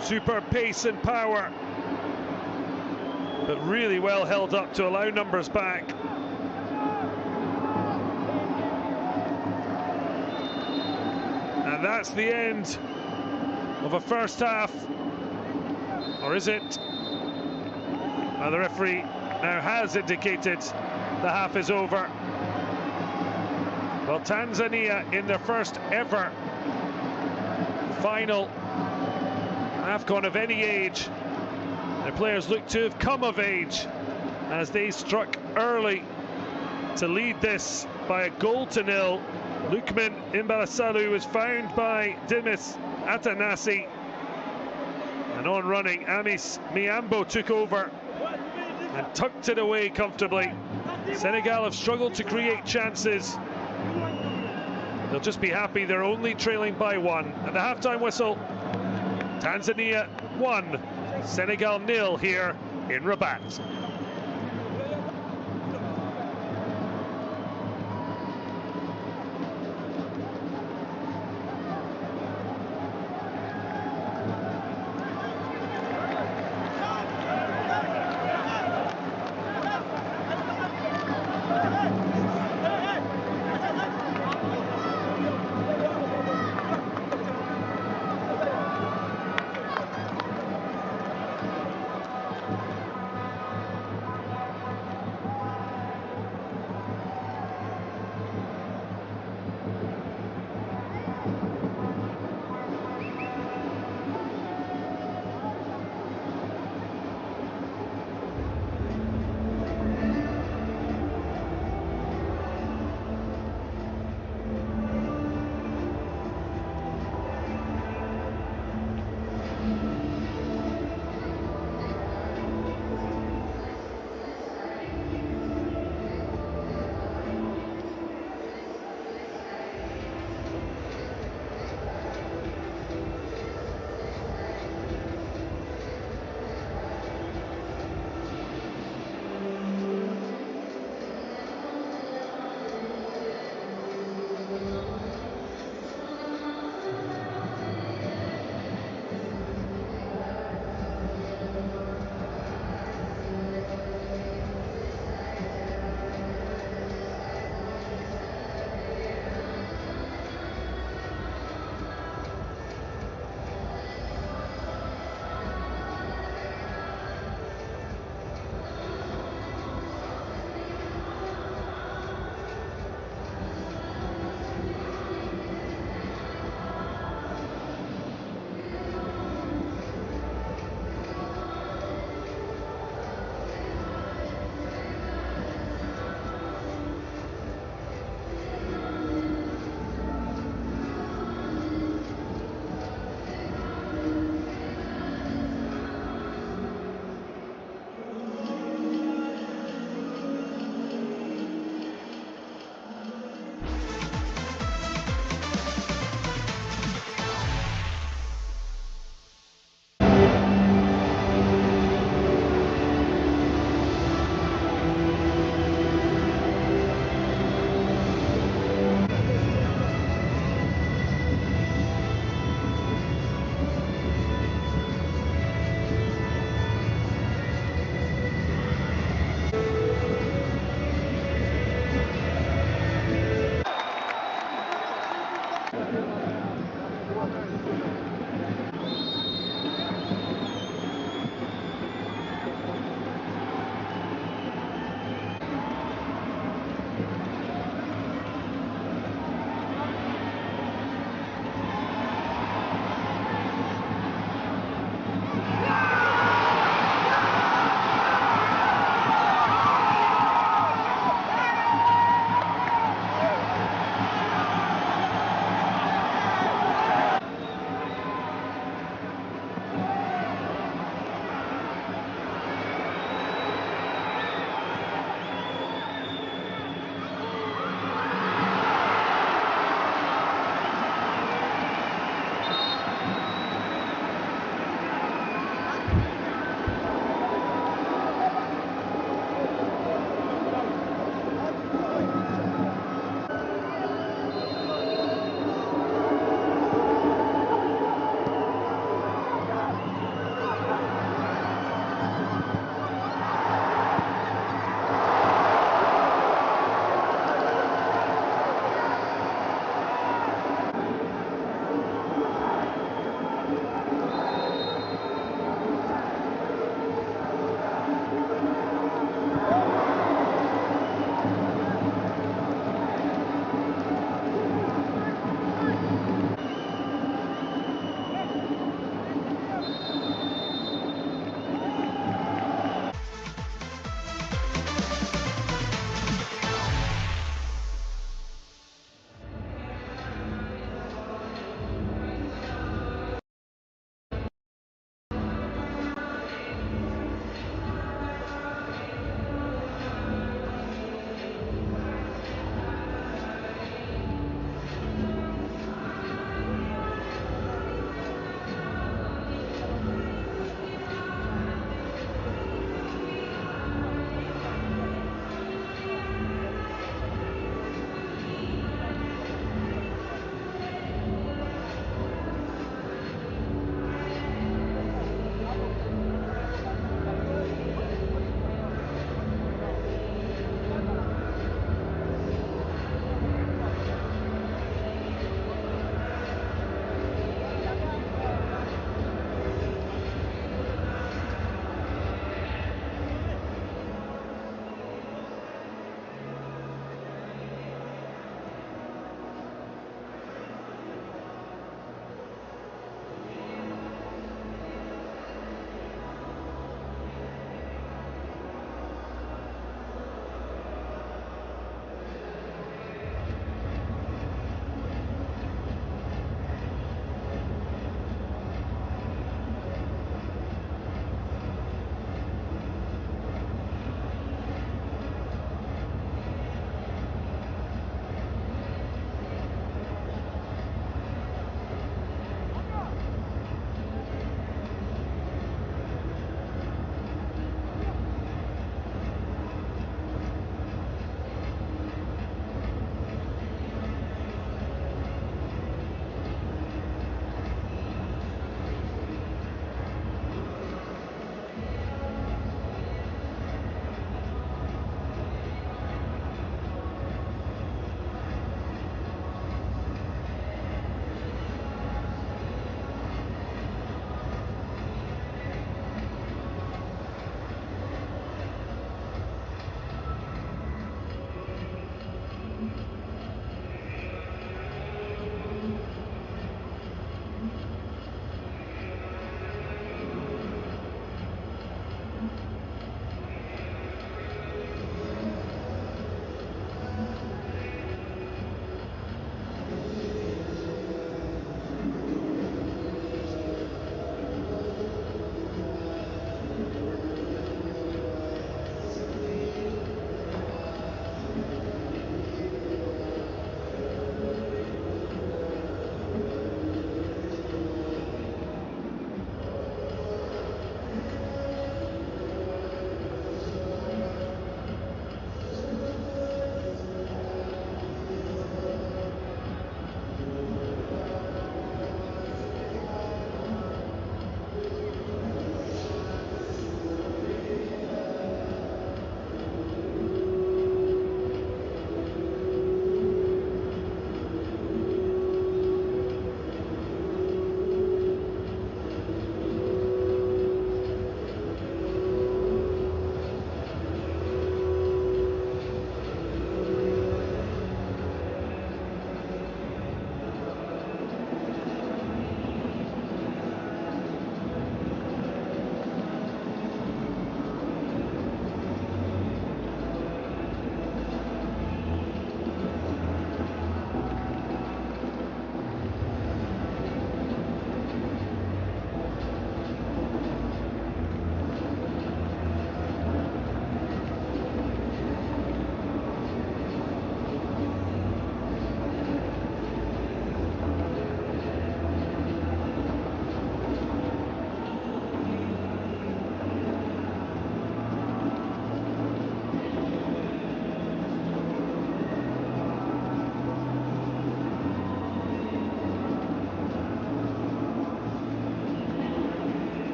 Super pace and power, but really well held up to allow numbers back. And that's the end of a first half. Or is it? Well, the referee now has indicated the half is over. Well, Tanzania in their first ever final AFCON of any age. Their players look to have come of age as they struck early to lead this by a 1-0. Lukman Imbalasalu was found by Dimis Atanasi, and on running Amis Miambo took over and tucked it away comfortably. Senegal have struggled to create chances. They'll just be happy they're only trailing by 1. At the halftime whistle, Tanzania 1, Senegal 0 here in Rabat.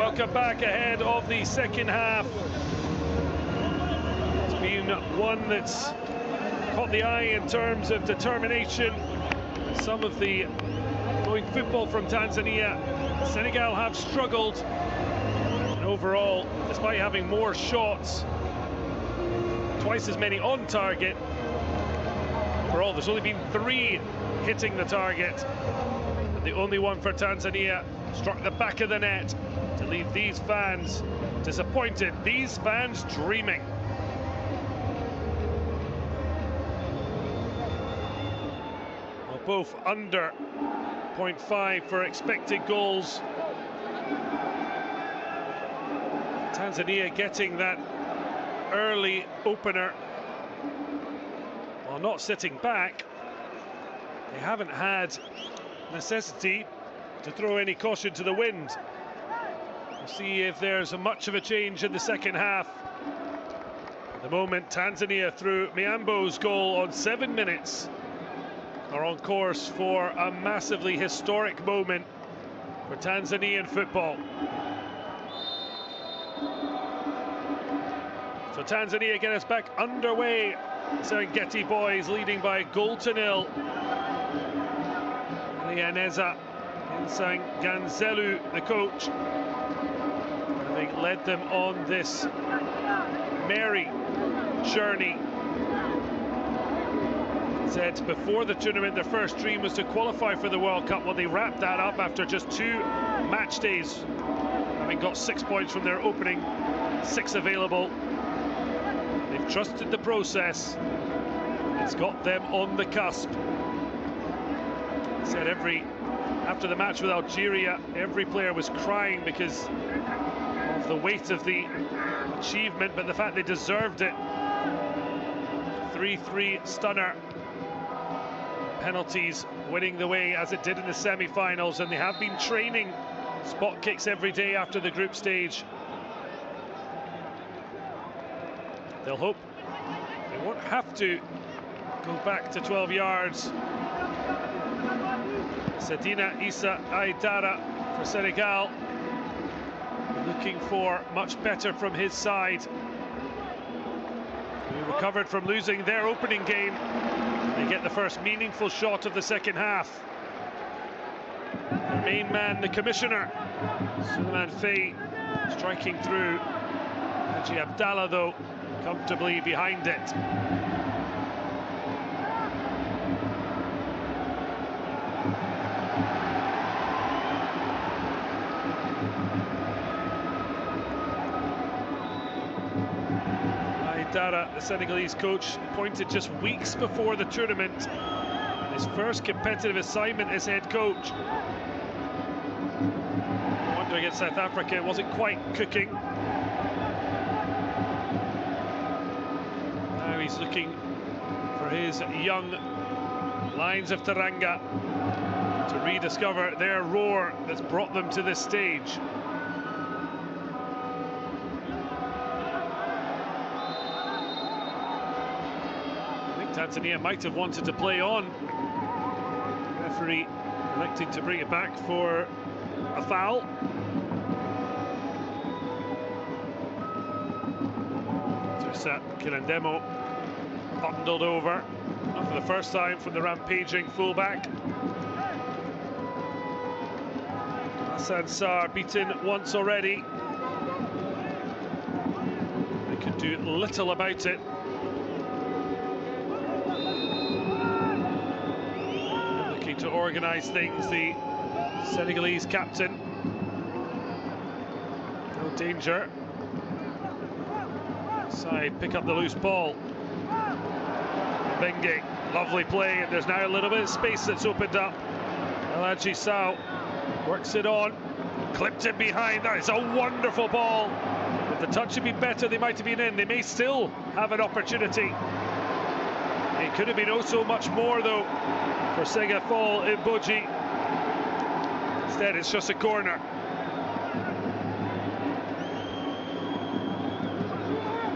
welcome back ahead of the second half. It's been one that's caught the eye in terms of determination. Some of the going football from Tanzania. Senegal have struggled. And overall, despite having more shots, twice as many on target, overall there's only been 3 hitting the target. The only one for Tanzania struck the back of the net to leave these fans disappointed, these fans dreaming. Well, both under 0.5 for expected goals. Tanzania getting that early opener while not sitting back. They haven't had necessity to throw any caution to the wind. We'll see if there's much of a change in the second half. At the moment, Tanzania, through Miambo's goal on 7 minutes, are on course for a massively historic moment for Tanzanian football. So Tanzania get us back underway. Serengeti boys leading by a goal to 0. Lianeza Ganzelu, the coach, having led them on this merry journey. Said before the tournament their first dream was to qualify for the World Cup. Well, they wrapped that up after just 2 match days, having got 6 points from their opening 6 available. They've trusted the process. It's got them on the cusp. Said after the match with Algeria, every player was crying because of the weight of the achievement, but the fact they deserved it. 3-3 stunner. Penalties winning the way as it did in the semi-finals, and they have been training spot kicks every day after the group stage. They'll hope they won't have to go back to 12 yards. Sedina Issa Aidara for Senegal, looking for much better from his side. They recovered from losing their opening game. They get the first meaningful shot of the second half. Their main man, the commissioner, Suleiman Faye, striking through. Haji Abdallah, though, comfortably behind it. Dara, the Senegalese coach, appointed just weeks before the tournament. His first competitive assignment as head coach. Wonder against South Africa, it wasn't quite cooking. Now he's looking for his young Lions of Teranga to rediscover their roar that's brought them to this stage. Tanzania might have wanted to play on. The referee electing to bring it back for a foul. Sat Kilendemo bundled over, not for the first time from the rampaging fullback. Hassan Sarr beaten once already. They could do little about it. To organise things, the Senegalese captain. No danger. Side pick up the loose ball. Bengue, lovely play, and there's now a little bit of space that's opened up. El Hadji Sow works it on, clipped it behind. That is a wonderful ball. If the touch had been better, they might have been in. They may still have an opportunity. It could have been oh so much more, though, for Segafol Iboji. Instead, it's just a corner.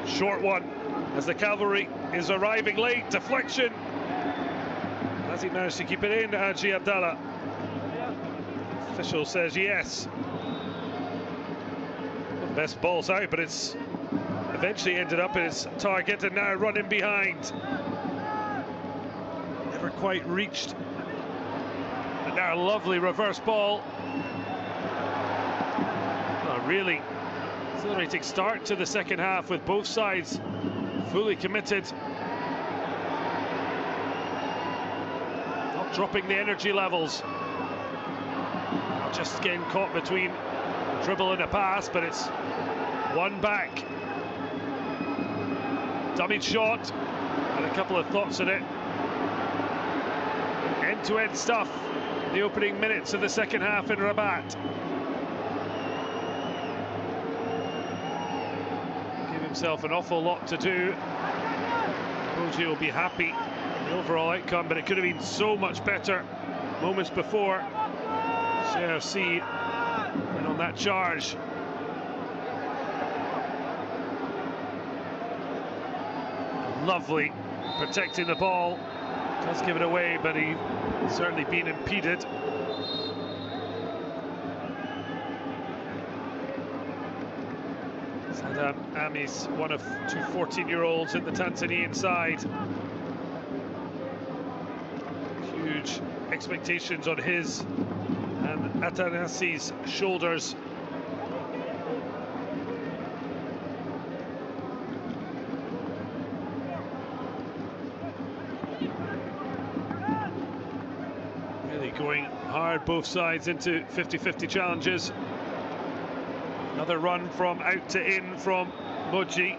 Short one as the cavalry is arriving late. Deflection. Has he managed to keep it in, Haji Abdallah? Official says yes. best ball's out, but it's eventually ended up in its target, and now running behind. Never quite reached. And now a lovely reverse ball. A really exhilarating start to the second half with both sides fully committed. Not dropping the energy levels. Not just getting caught between a dribble and a pass, but it's one back. Dummy shot. Had a couple of thoughts on it. End-to-end stuff. The opening minutes of the second half in Rabat. Give himself an awful lot to do. Koji will be happy with the overall outcome, but it could have been so much better moments before. CRC in on that charge. Lovely protecting the ball. Does give it away, but he's certainly been impeded. Saddam Ami's one of two 14-year-olds in the Tanzanian side. Huge expectations on his and Atanasi's shoulders. Going hard, both sides into 50-50 challenges. Another run from out to in from Moji.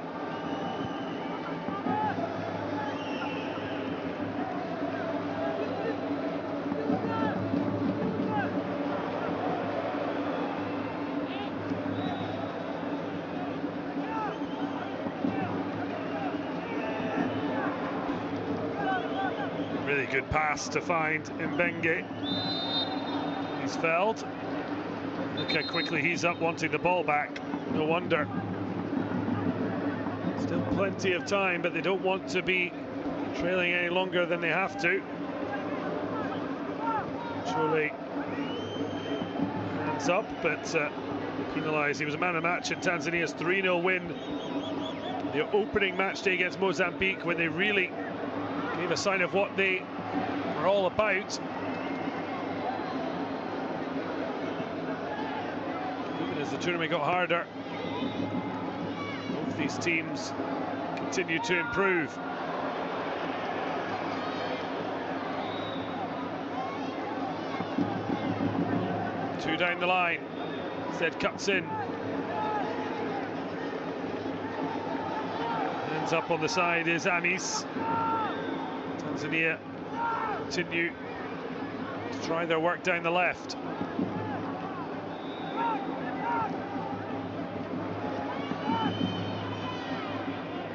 Really good pass to find Mbenge. He's fouled. Look how quickly he's up wanting the ball back. No wonder. Still plenty of time, but they don't want to be trailing any longer than they have to. Surely hands up, but penalised. He was a man of the match in Tanzania's 3-0 win. The opening match day against Mozambique, when they really gave a sign of what they are all about. Even as the tournament got harder, both these teams continue to improve. Two down the line. Zed cuts in. Hands up on the side is Amis. Tanzania continue to try their work down the left.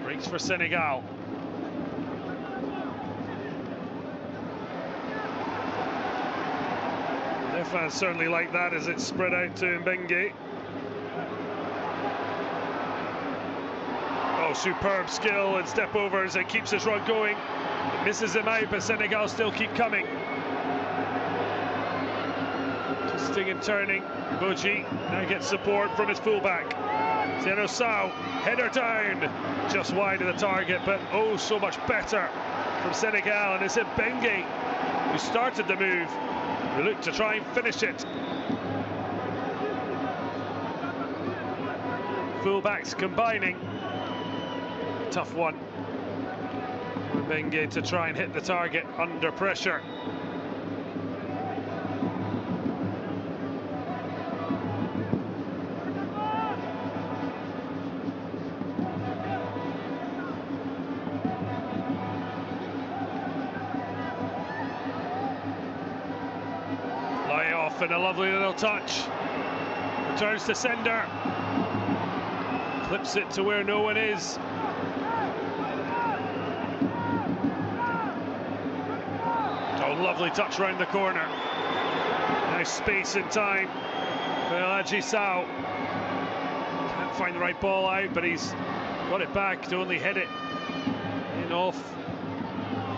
Breaks for Senegal. Their fans certainly like that as it's spread out to Mbenge. Oh, superb skill and step overs and keeps his run going. It misses him out, but Senegal still keep coming. Twisting and turning. Moji now gets support from his fullback. Zeno Sao, header down, just wide of the target, but oh so much better from Senegal, and it's Mbenge who started the move. We look to try and finish it. Fullbacks combining. Tough one. Mbenge to try and hit the target under pressure. Lie off and a lovely little touch. Returns to sender. Clips it to where no one is. Lovely touch round the corner. Nice space and time for TotalEnergies Sao. Can't find the right ball out, but he's got it back to only head it in off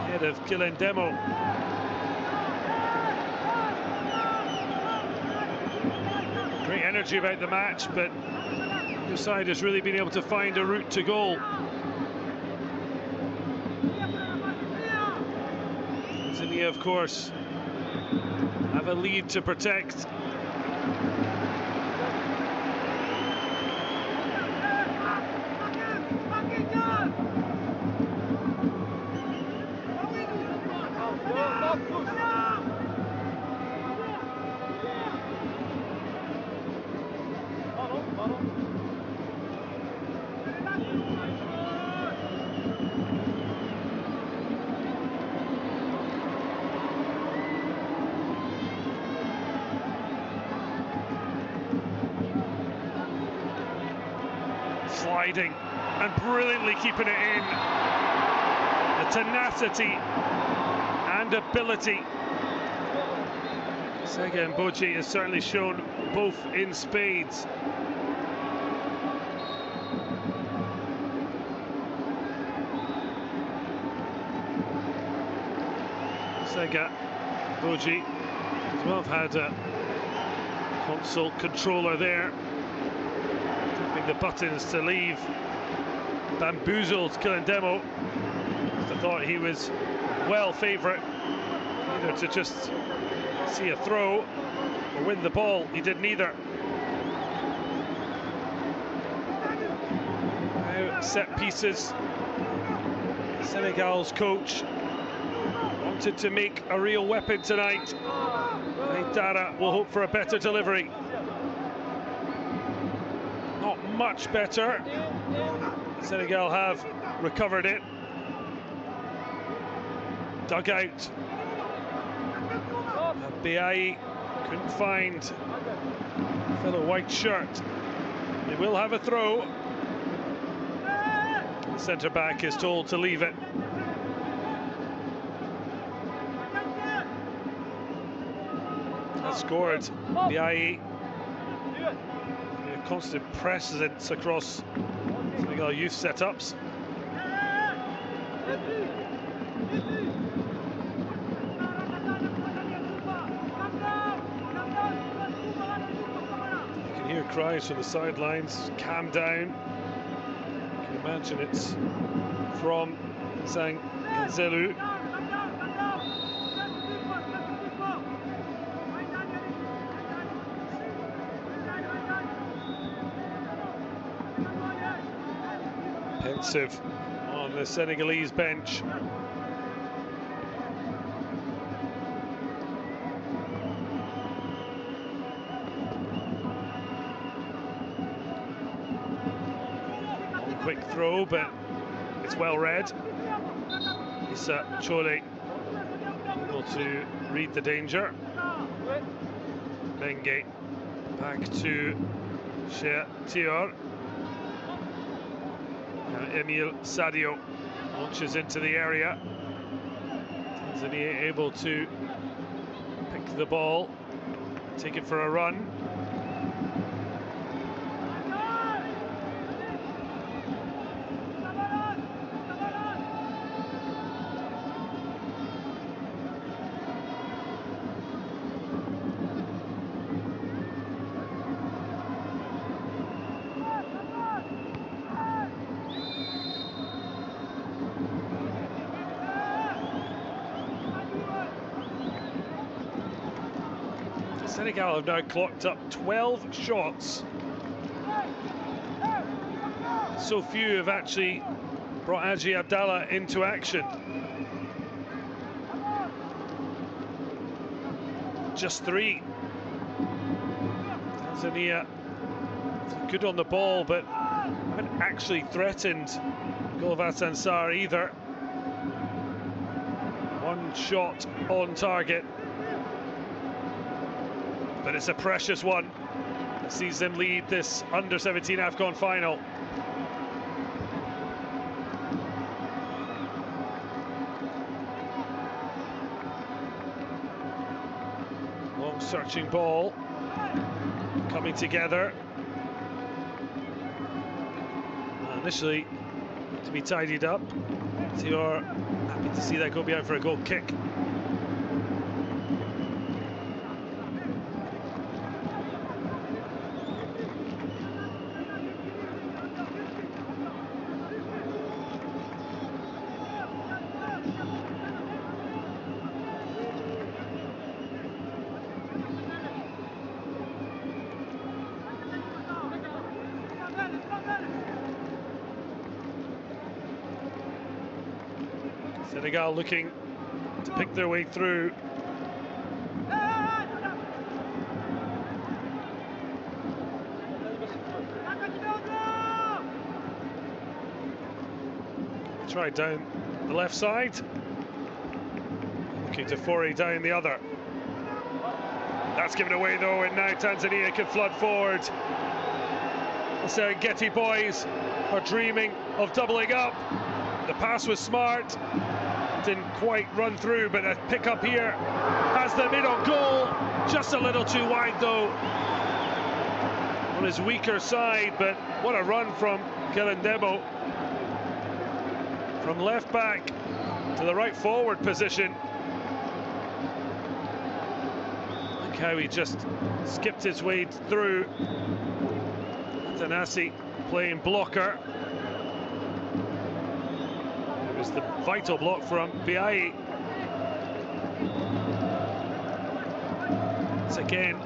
head of Kilendemo. Great energy about the match, but your side has really been able to find a route to goal. Tanzania, of course, have a lead to protect. Sliding and brilliantly keeping it in. The tenacity and ability. Sega Mboji has certainly shown both in spades. Sega Mboji as well have had a console controller there, tapping the buttons to leave. Bamboozled Kilindemo. I thought he was well favourite either to just see a throw or win the ball. He did neither. Now set pieces. Senegal's coach wanted to make a real weapon tonight. Dara will hope for a better delivery. Not much better. Senegal have recovered it. Dug out. Biayi couldn't find a fellow white shirt. They will have a throw. The centre back is told to leave it. Has scored. Biayi. A constant presence across Senegal youth setups. You can hear cries from the sidelines. Calm down. You can imagine it's from Sang Kanzelu. Pensive on the Senegalese bench. Quick throw, but it's well read. Issa Chole able to read the danger. Bengue back to Shea Tior. Emile Sadio launches into the area. Tanzania able to pick the ball, take it for a run. Senegal have now clocked up 12 shots. So few have actually brought Aji Abdallah into action. Just 3. Tanzania good on the ball, but haven't actually threatened Golvat Ansar either. One shot on target. But it's a precious one that sees them lead this under-17 AFCON final. Long searching ball, coming together. Initially to be tidied up. Tior happy to see that go behind for a goal kick. Senegal looking to pick their way through. Try down the left side. Looking to foray down the other. That's given away though, and now Tanzania can flood forward. The Serengeti boys are dreaming of doubling up. The pass was smart, didn't quite run through, but a pick up here has them in on goal. Just a little too wide though, on his weaker side, but what a run from Kelendemo. From left back to the right forward position. Look how he just skipped his way through. Tanasi playing blocker. It was the vital block from Biayi. Once again,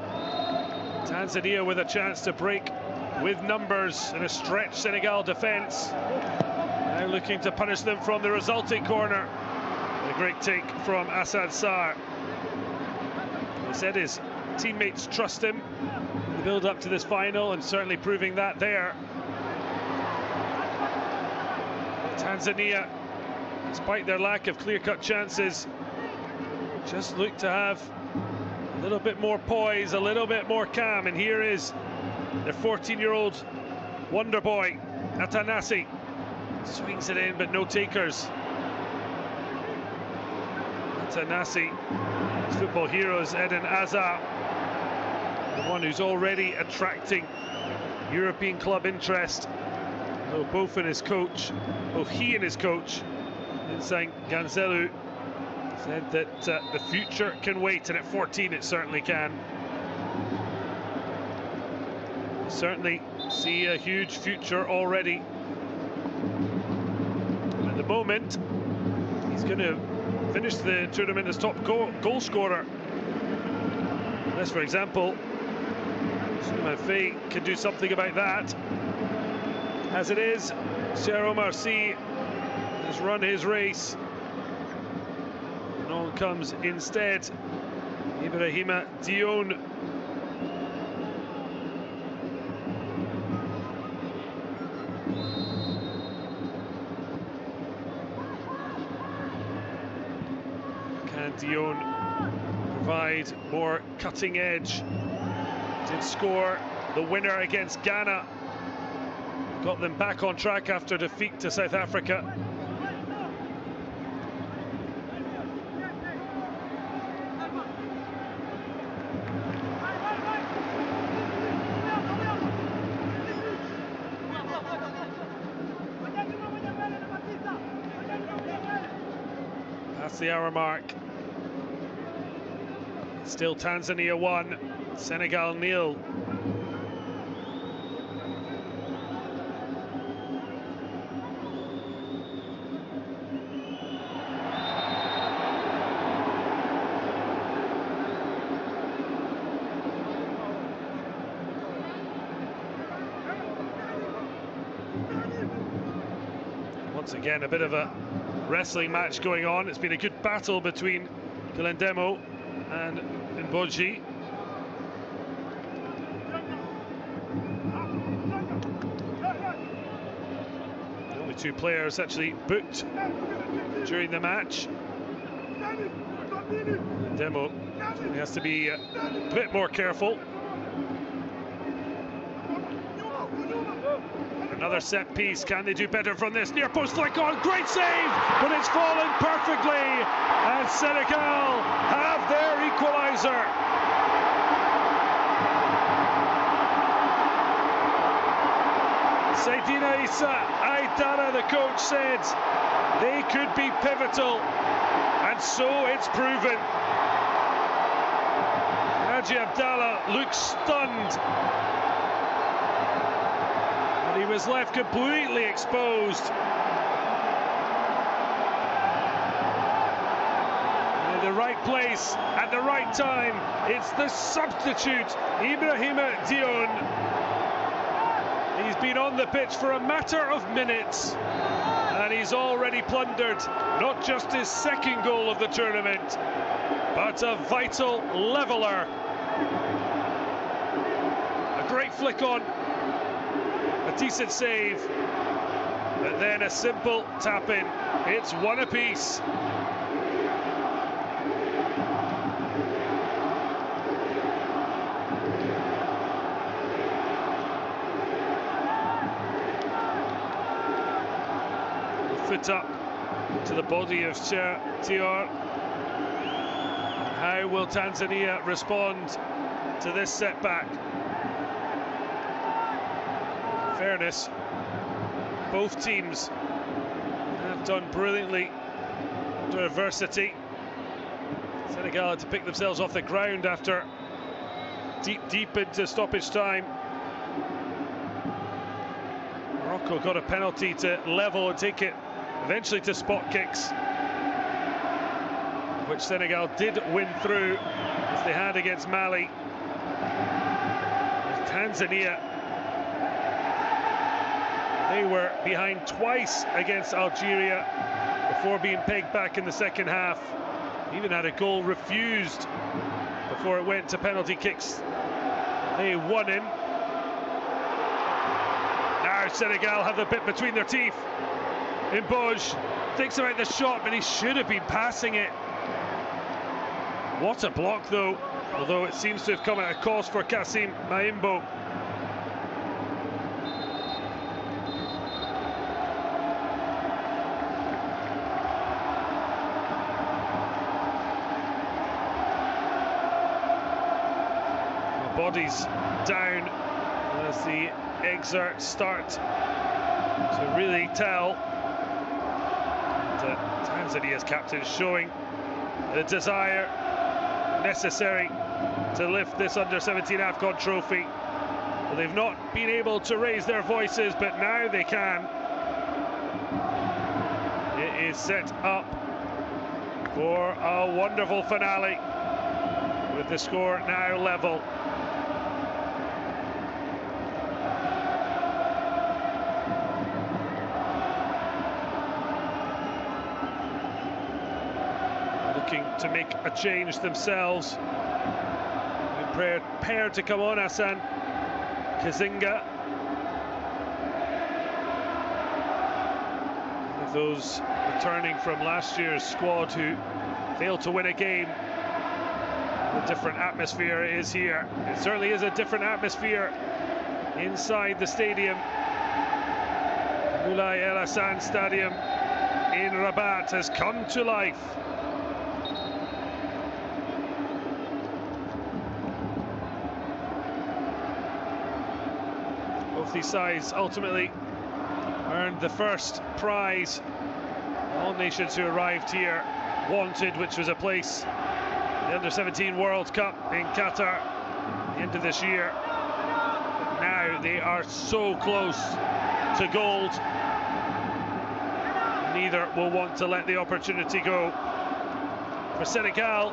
Tanzania with a chance to break with numbers in a stretched Senegal defence. Now looking to punish them from the resulting corner. A great take from Assad Sarr. He said his teammates trust him in the build up to this final, and certainly proving that there. Tanzania, despite their lack of clear-cut chances, just look to have a little bit more poise, a little bit more calm, and here is their 14-year-old wonder boy, Atanasi. Swings it in, but no takers. Tanasi, football heroes Eden Azar, the one who's already attracting European club interest. Though both he and his coach, Insang Ganzelu, said that the future can wait, and at 14 it certainly can. Certainly see a huge future already. At the moment, he's going to finish the tournament as top goal scorer. Unless, for example, Souleymane Faye can do something about that. As it is, Cheikh Oumar Sy has run his race. And on comes instead Ibrahima Dione. Can Dione provide more cutting edge? Did score the winner against Ghana. Got them back on track after defeat to South Africa. That's the hour mark. Still Tanzania 1, Senegal 0. Once again, a bit of a wrestling match going on. It's been a good battle between Kelendemo and Mboji. The only two players actually booked during the match. Kelendemo has to be a bit more careful. Another set piece. Can they do better from this? Near post flick on. Great save, but it's fallen perfectly. And Senegal have their equaliser. Seydina Issa Aidara, the coach, said they could be pivotal, and so it's proven. Haji Abdallah looks stunned. He was left completely exposed. And in the right place at the right time, it's the substitute, Ibrahima Dione. He's been on the pitch for a matter of minutes, and And he's already plundered not just his second goal of the tournament, but a vital leveller. A great flick on, a decent save, but then a simple tap in. It's one apiece. Foot up to the body of Tior. How will Tanzania respond to this setback? In fairness, both teams have done brilliantly under adversity. Senegal had to pick themselves off the ground after deep into stoppage time. Morocco got a penalty to level and take it eventually to spot kicks, which Senegal did win through, as they had against Mali. Tanzania, they were behind twice against Algeria before being pegged back in the second half. Even had a goal refused before it went to penalty kicks. They won him. Now Senegal have the bit between their teeth. Mboj thinks about the shot, but he should have been passing it. What a block, though, although it seems to have come at a cost for Kassim Maimbo. The bodies down as the excerpts start to really tell. Tanzania's captain showing the desire necessary to lift this under-17 AFCON trophy. Well, they've not been able to raise their voices, but now they can. It is set up for a wonderful finale, with the score now level. To make a change themselves. Prepared to come on, Hassan Kazinga. One of those returning from last year's squad who failed to win a game. A different atmosphere it is here. It certainly is a different atmosphere inside the stadium. Moulay El Hassan Stadium in Rabat has come to life. Both these sides ultimately earned the first prize all nations who arrived here wanted, which was a place in the Under-17 World Cup in Qatar at the end of this year. But now they are so close to gold. Neither will want to let the opportunity go. For Senegal,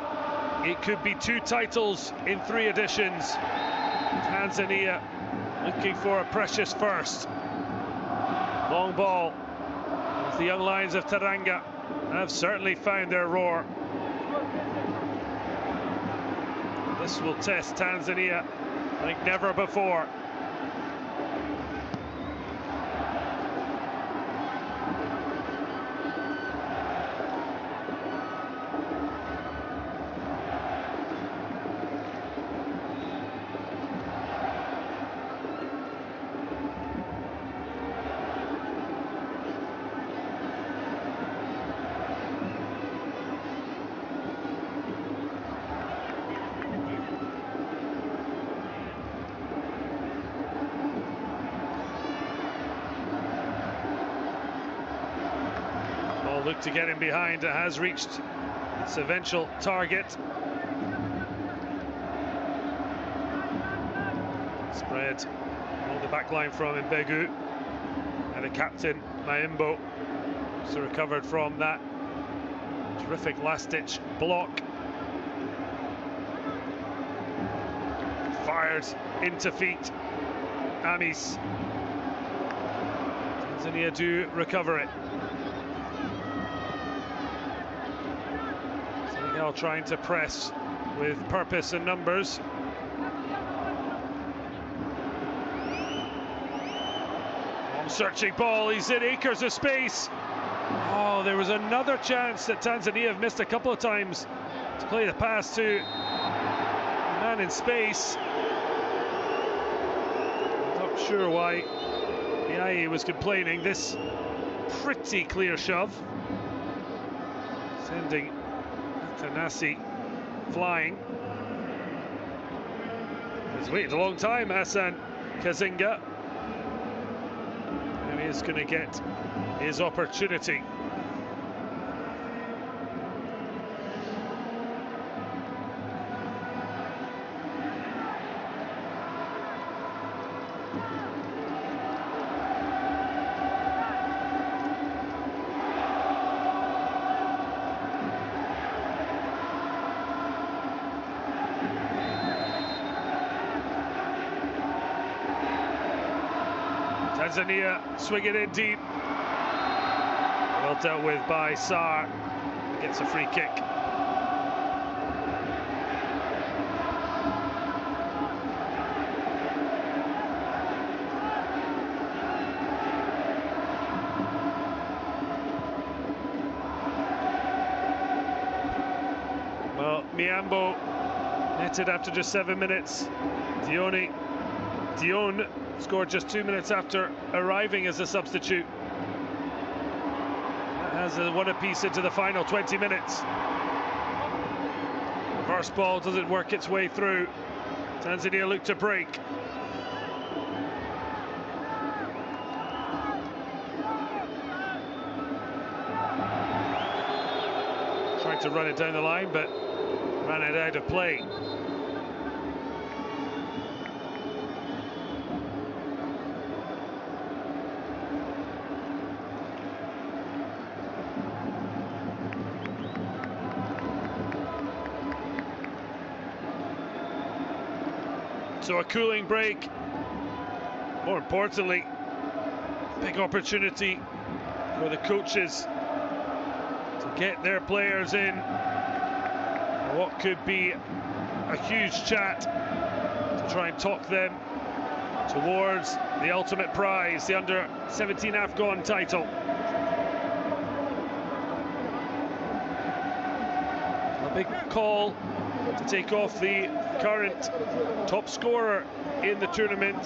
it could be 2 titles in 3 editions. Tanzania looking for a precious first. Long ball. The young lions of Teranga have certainly found their roar. This will test Tanzania like never before. Look to get him behind. It has reached its eventual target. Spread along the back line from Mbegu, and the captain Maimbo also recovered from that terrific last-ditch block. Fired into feet. Amis. Tanzania do recover it. Senegal trying to press with purpose and numbers. Searching ball, he's in acres of space. Oh, there was another chance that Tanzania have missed a couple of times to play the pass to a man in space. I'm not sure why the IE was complaining. This pretty clear shove, sending Tanasi flying. He's waited a long time, Hassan Kazinga. And he's going to get his opportunity. Tanzania swing it in deep. Well dealt with by Sarr. Gets a free kick. Well, Miambo netted after just 7 minutes. Dion scored just 2 minutes after arriving as a substitute. That has a one apiece into the final 20 minutes. First ball doesn't work its way through. Tanzania look to break. Tried to run it down the line, but ran it out of play. So a cooling break, more importantly, big opportunity for the coaches to get their players in what could be a huge chat to try and talk them towards the ultimate prize, the under-17 AFCON title. A big call to take off the current top scorer in the tournament,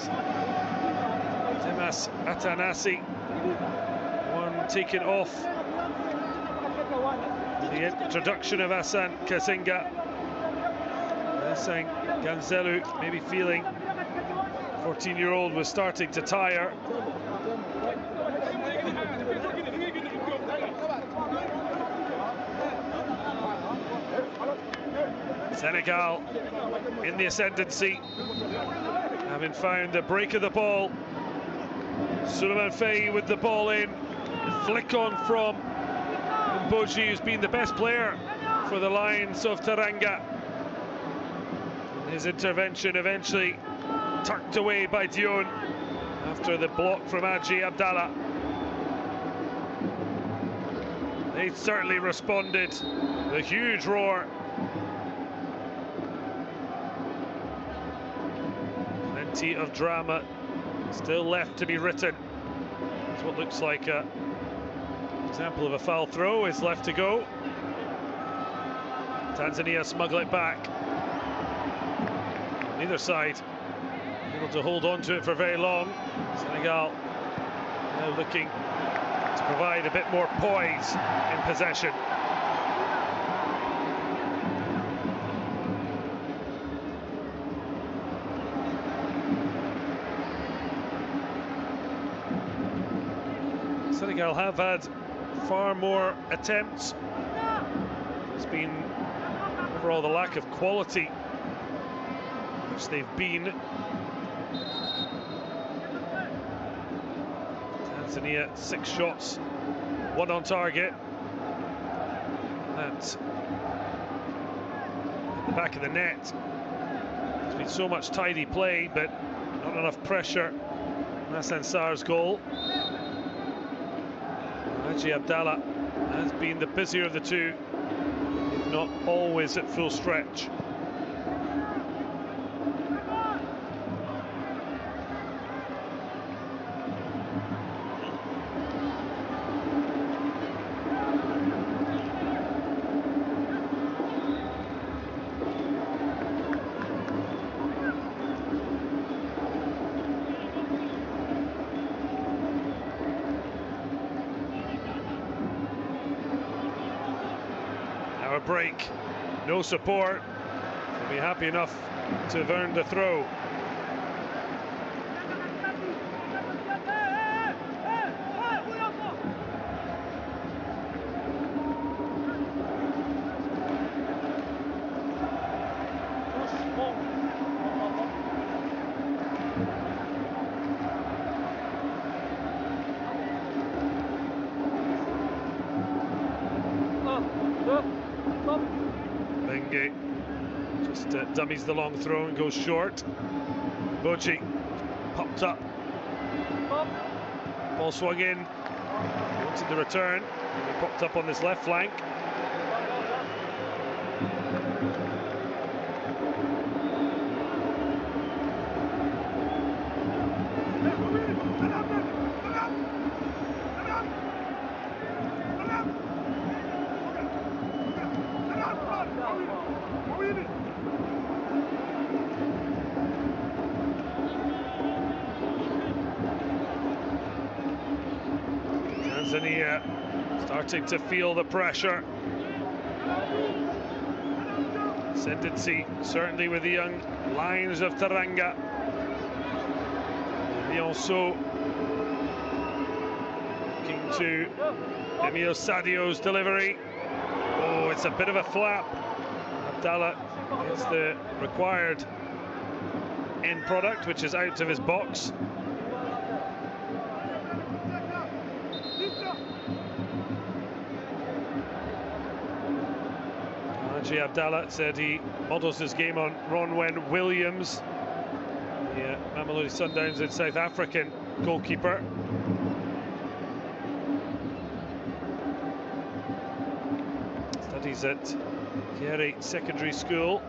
Temas Atanasi, one taken off the introduction of Hassan Kazinga. Hassan Ganzelu maybe feeling 14-year-old was starting to tire. Senegal in the ascendancy, having found the break of the ball. Suleiman Faye with the ball in, flick on from Mboji, who's been the best player for the Lions of Teranga. His intervention eventually tucked away by Dion after the block from Haji Abdallah. They certainly responded with a huge roar. Plenty of drama still left to be written. It's what looks like an example of a foul throw is left to go. Tanzania smuggle it back. Neither side able to hold on to it for very long. Senegal now looking to provide a bit more poise in possession. Senegal have had far more attempts. It's been overall the lack of quality which they've been. Tanzania 6 shots, 1 on target. That's at the back of the net. There's been so much tidy play, but not enough pressure. Hassan Sarr's goal. Haji Abdallah has been the busier of the two. They've not always at full stretch. Now a break, no support. He'll be happy enough to have earned a throw. Bengue just dummies the long throw and goes short. Bochi popped up. Ball swung in. Wanted the return. He popped up on this left flank. Tanzania starting to feel the pressure. Ascendancy certainly with the young Lions of Teranga. Lionceau looking to Emile Sadio's delivery. Oh, it's a bit of a flap. Abdallah gets the required end product, which is out of his box. Abdallah said he models his game on Ronwen Williams, the Mamelodi Sundowns and South African goalkeeper. Studies at Kiere Secondary School.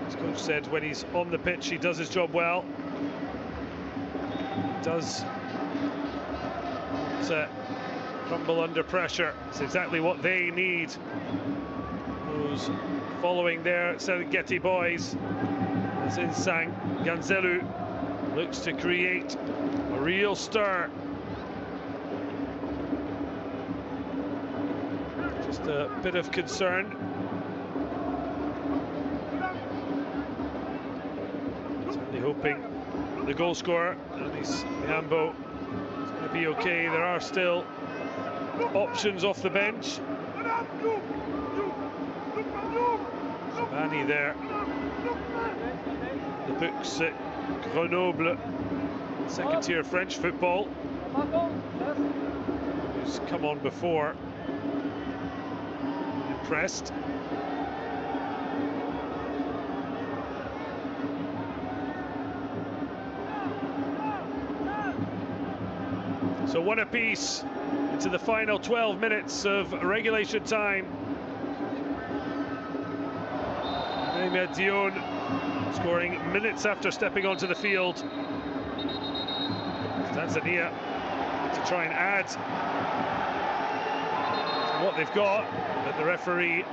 His coach said when he's on the pitch he does his job well. Does crumble under pressure. It's exactly what they need. Those following their Serengeti boys, as Insang Ganzelu looks to create a real stir. Just a bit of concern. Certainly hoping the goal scorer, Anis Miambo, is going to be okay. There are still options off the bench. Zabani there, the books at Grenoble, second tier French football, who's come on before, impressed. So one apiece into the final 12 minutes of regulation time. Ahmed Dion scoring minutes after stepping onto the field. Tanzania to try and add to what they've got, but the referee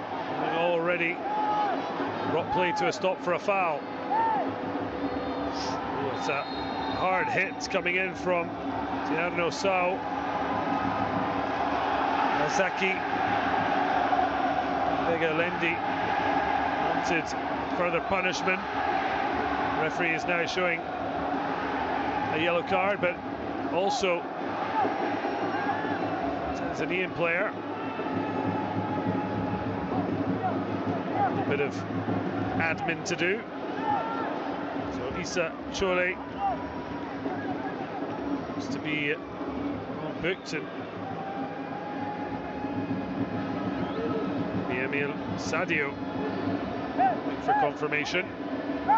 already brought play to a stop for a foul. Oh, it's a hard hit coming in from Tierno Sao. Nazaki Bega Lendi wanted further punishment. The referee is now showing a yellow card, but also Tanzanian player. A bit of admin to do. So Issa Chole is to be booked, and Emile Sadio for confirmation. You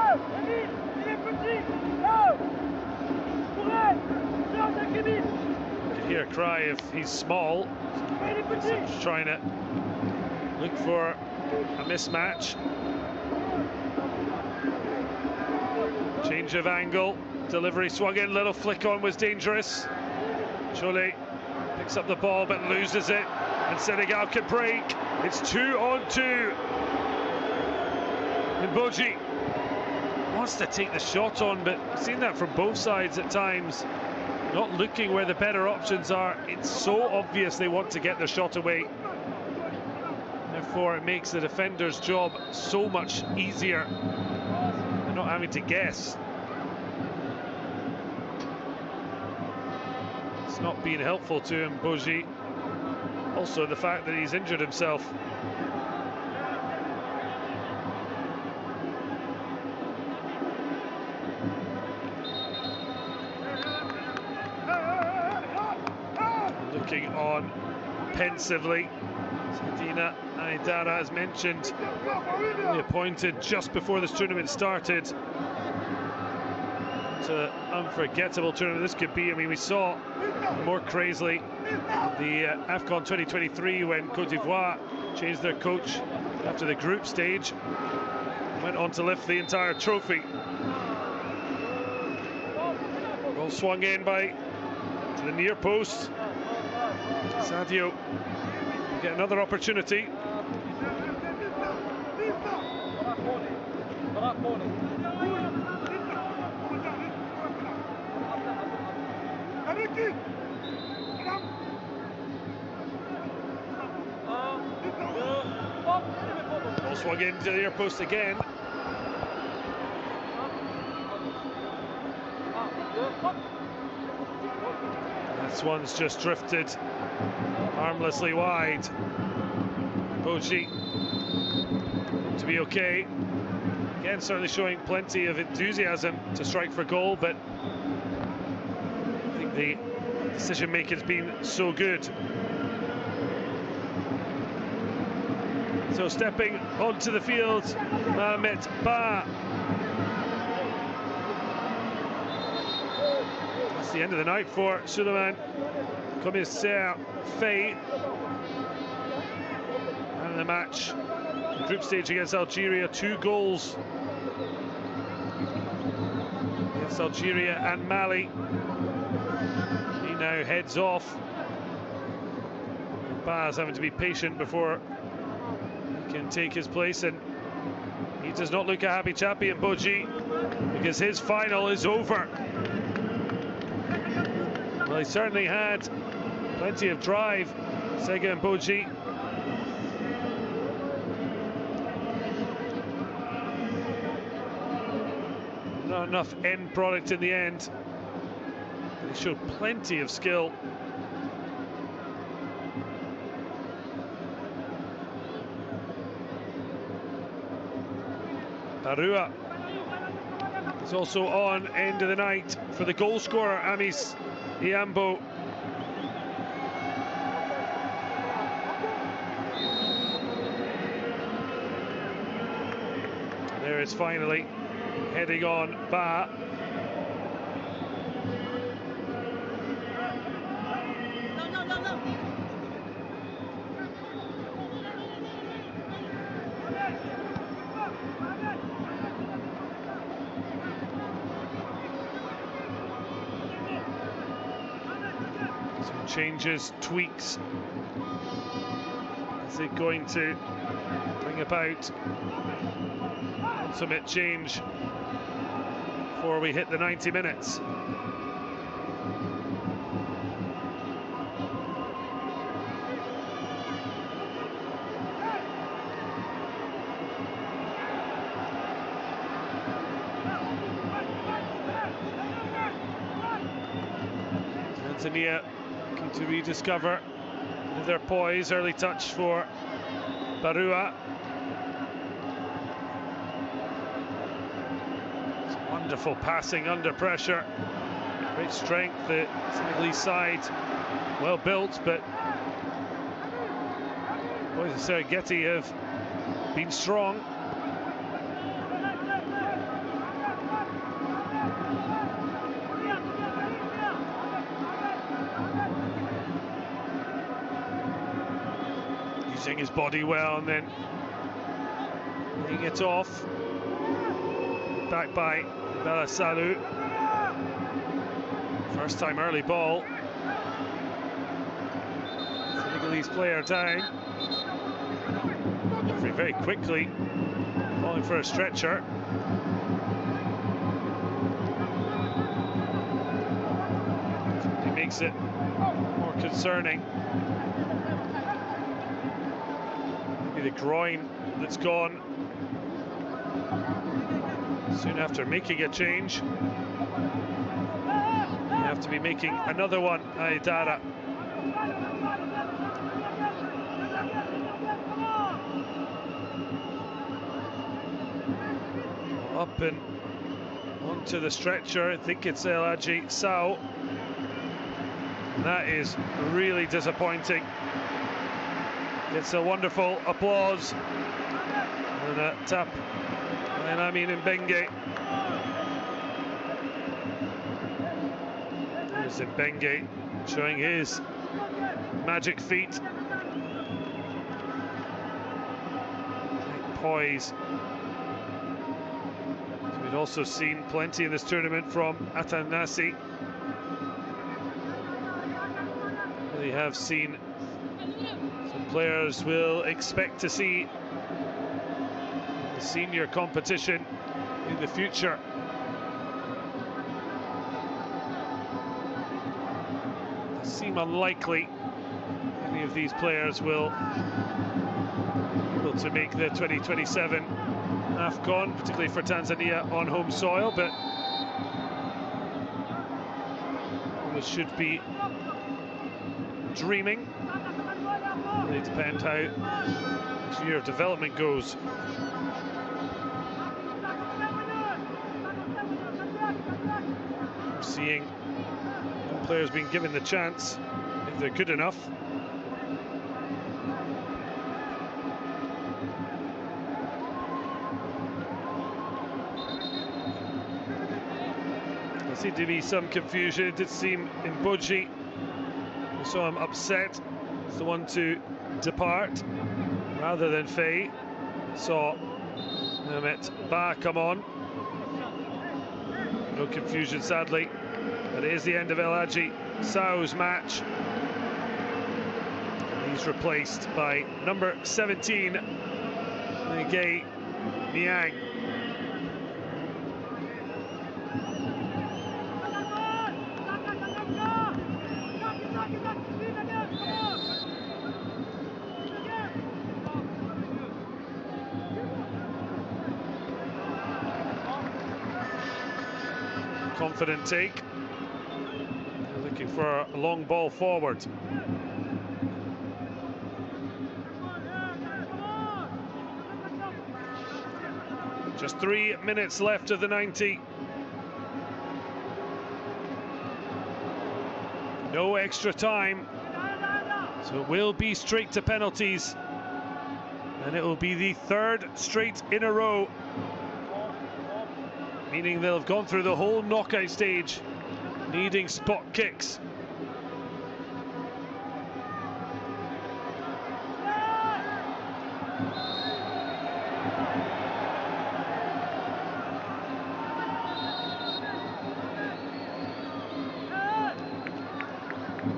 can hear a cry if he's small. He's trying to look for a mismatch. Change of angle, delivery swung in, little flick on was dangerous. Chole picks up the ball but loses it, and Senegal can break. It's 2-on-2. Mboji wants to take the shot on, but I've seen that from both sides at times, not looking where the better options are. It's so obvious they want to get their shot away. Therefore, it makes the defender's job so much easier. They're not having to guess. It's not been helpful to him, Mboji. Also, the fact that he's injured himself. Looking on pensively. Sadina Aidara, as mentioned, only appointed just before this tournament started. It's an unforgettable tournament this could be. I mean, we saw more crazily the AFCON 2023 when Côte d'Ivoire changed their coach after the group stage, went on to lift the entire trophy. Ball swung in to the near post. Sadio will get another opportunity. Ball swung into the near post again. This one's just drifted harmlessly wide. Boji to be okay. Again, certainly showing plenty of enthusiasm to strike for goal, but I think the decision making's been so good. So stepping onto the field, Mohamed Ba. That's the end of the night for Suleiman Commissaire Faye. Man of the match, the group stage against Algeria, 2 goals against Algeria and Mali. He now heads off. Ba's having to be patient before he can take his place, and he does not look a happy chappy in Boji, because his final is over. Well, he certainly had plenty of drive, Sega and Boji. Not enough end product in the end. They showed plenty of skill. Barua is also on end of the night for the goal scorer, Amis Iambo. There is finally heading on Ba. Some changes, tweaks. Is it going to bring about ultimate change before we hit the 90 minutes? Tanzania looking to rediscover their poise. Early touch for Barua. Wonderful passing under pressure. Great strength. The Senegalese side well built, but boys of Serengeti have been strong. using his body well and then laying it off. Back by Balasalu. First time early ball. Senegalese player down. Very quickly calling for a stretcher. He makes it more concerning. Maybe the groin that's gone soon after making a change. You have to be making another one, Aidara. Up and onto the stretcher. I think it's El Hadji Sao. That is really disappointing. Gets a wonderful applause and a tap by Amin Mbenge. There's Mbenge showing his magic feet. Great poise. We've also seen plenty in this tournament from Atanasi. We have seen some players we'll expect to see the senior competition in the future. It seems unlikely any of these players will be able to make the 2027 AFCON, particularly for Tanzania on home soil, but we should be dreaming. Really depend how this year of development goes. We're seeing young players being given the chance if they're good enough. There seemed to be some confusion. It did seem in Boji. We saw him upset. It's the one to depart rather than Faye. Saw Mehmet Ba come on. No confusion, sadly. But it is the end of El Hadji Sao's match. He's replaced by number 17, Ngei Niang. Confident take. They're looking for a long ball forward. Just 3 minutes left of the 90. No extra time. So it will be straight to penalties. And it will be the third straight in a row, meaning they'll have gone through the whole knockout stage needing spot kicks.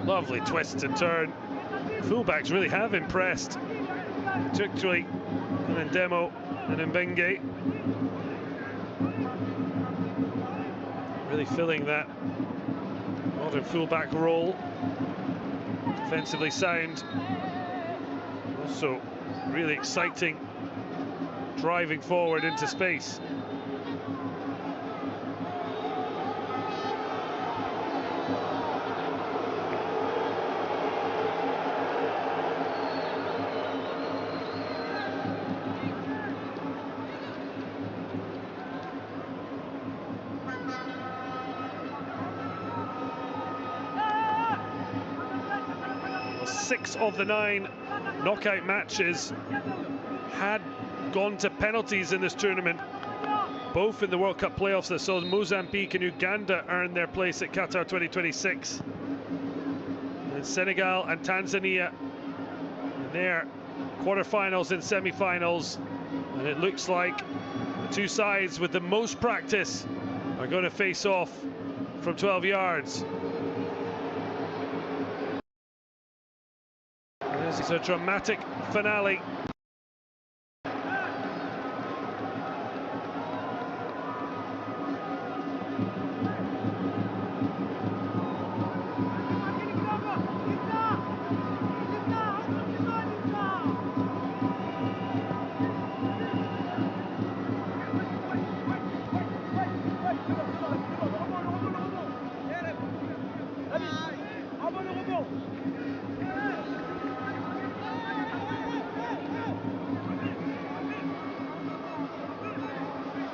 Lovely twist and turn. Fullbacks really have impressed, particularly Ndemo and Mbenge. Really filling that modern fullback role. Defensively sound. Also really exciting, driving forward into space. Well, 6 of the 9 knockout matches had gone to penalties in this tournament, both in the World Cup playoffs that saw Mozambique and Uganda earn their place at Qatar 2026. And Senegal and Tanzania in their quarterfinals and semi-finals, and it looks like the two sides with the most practice are going to face off from 12 yards. This is a dramatic finale.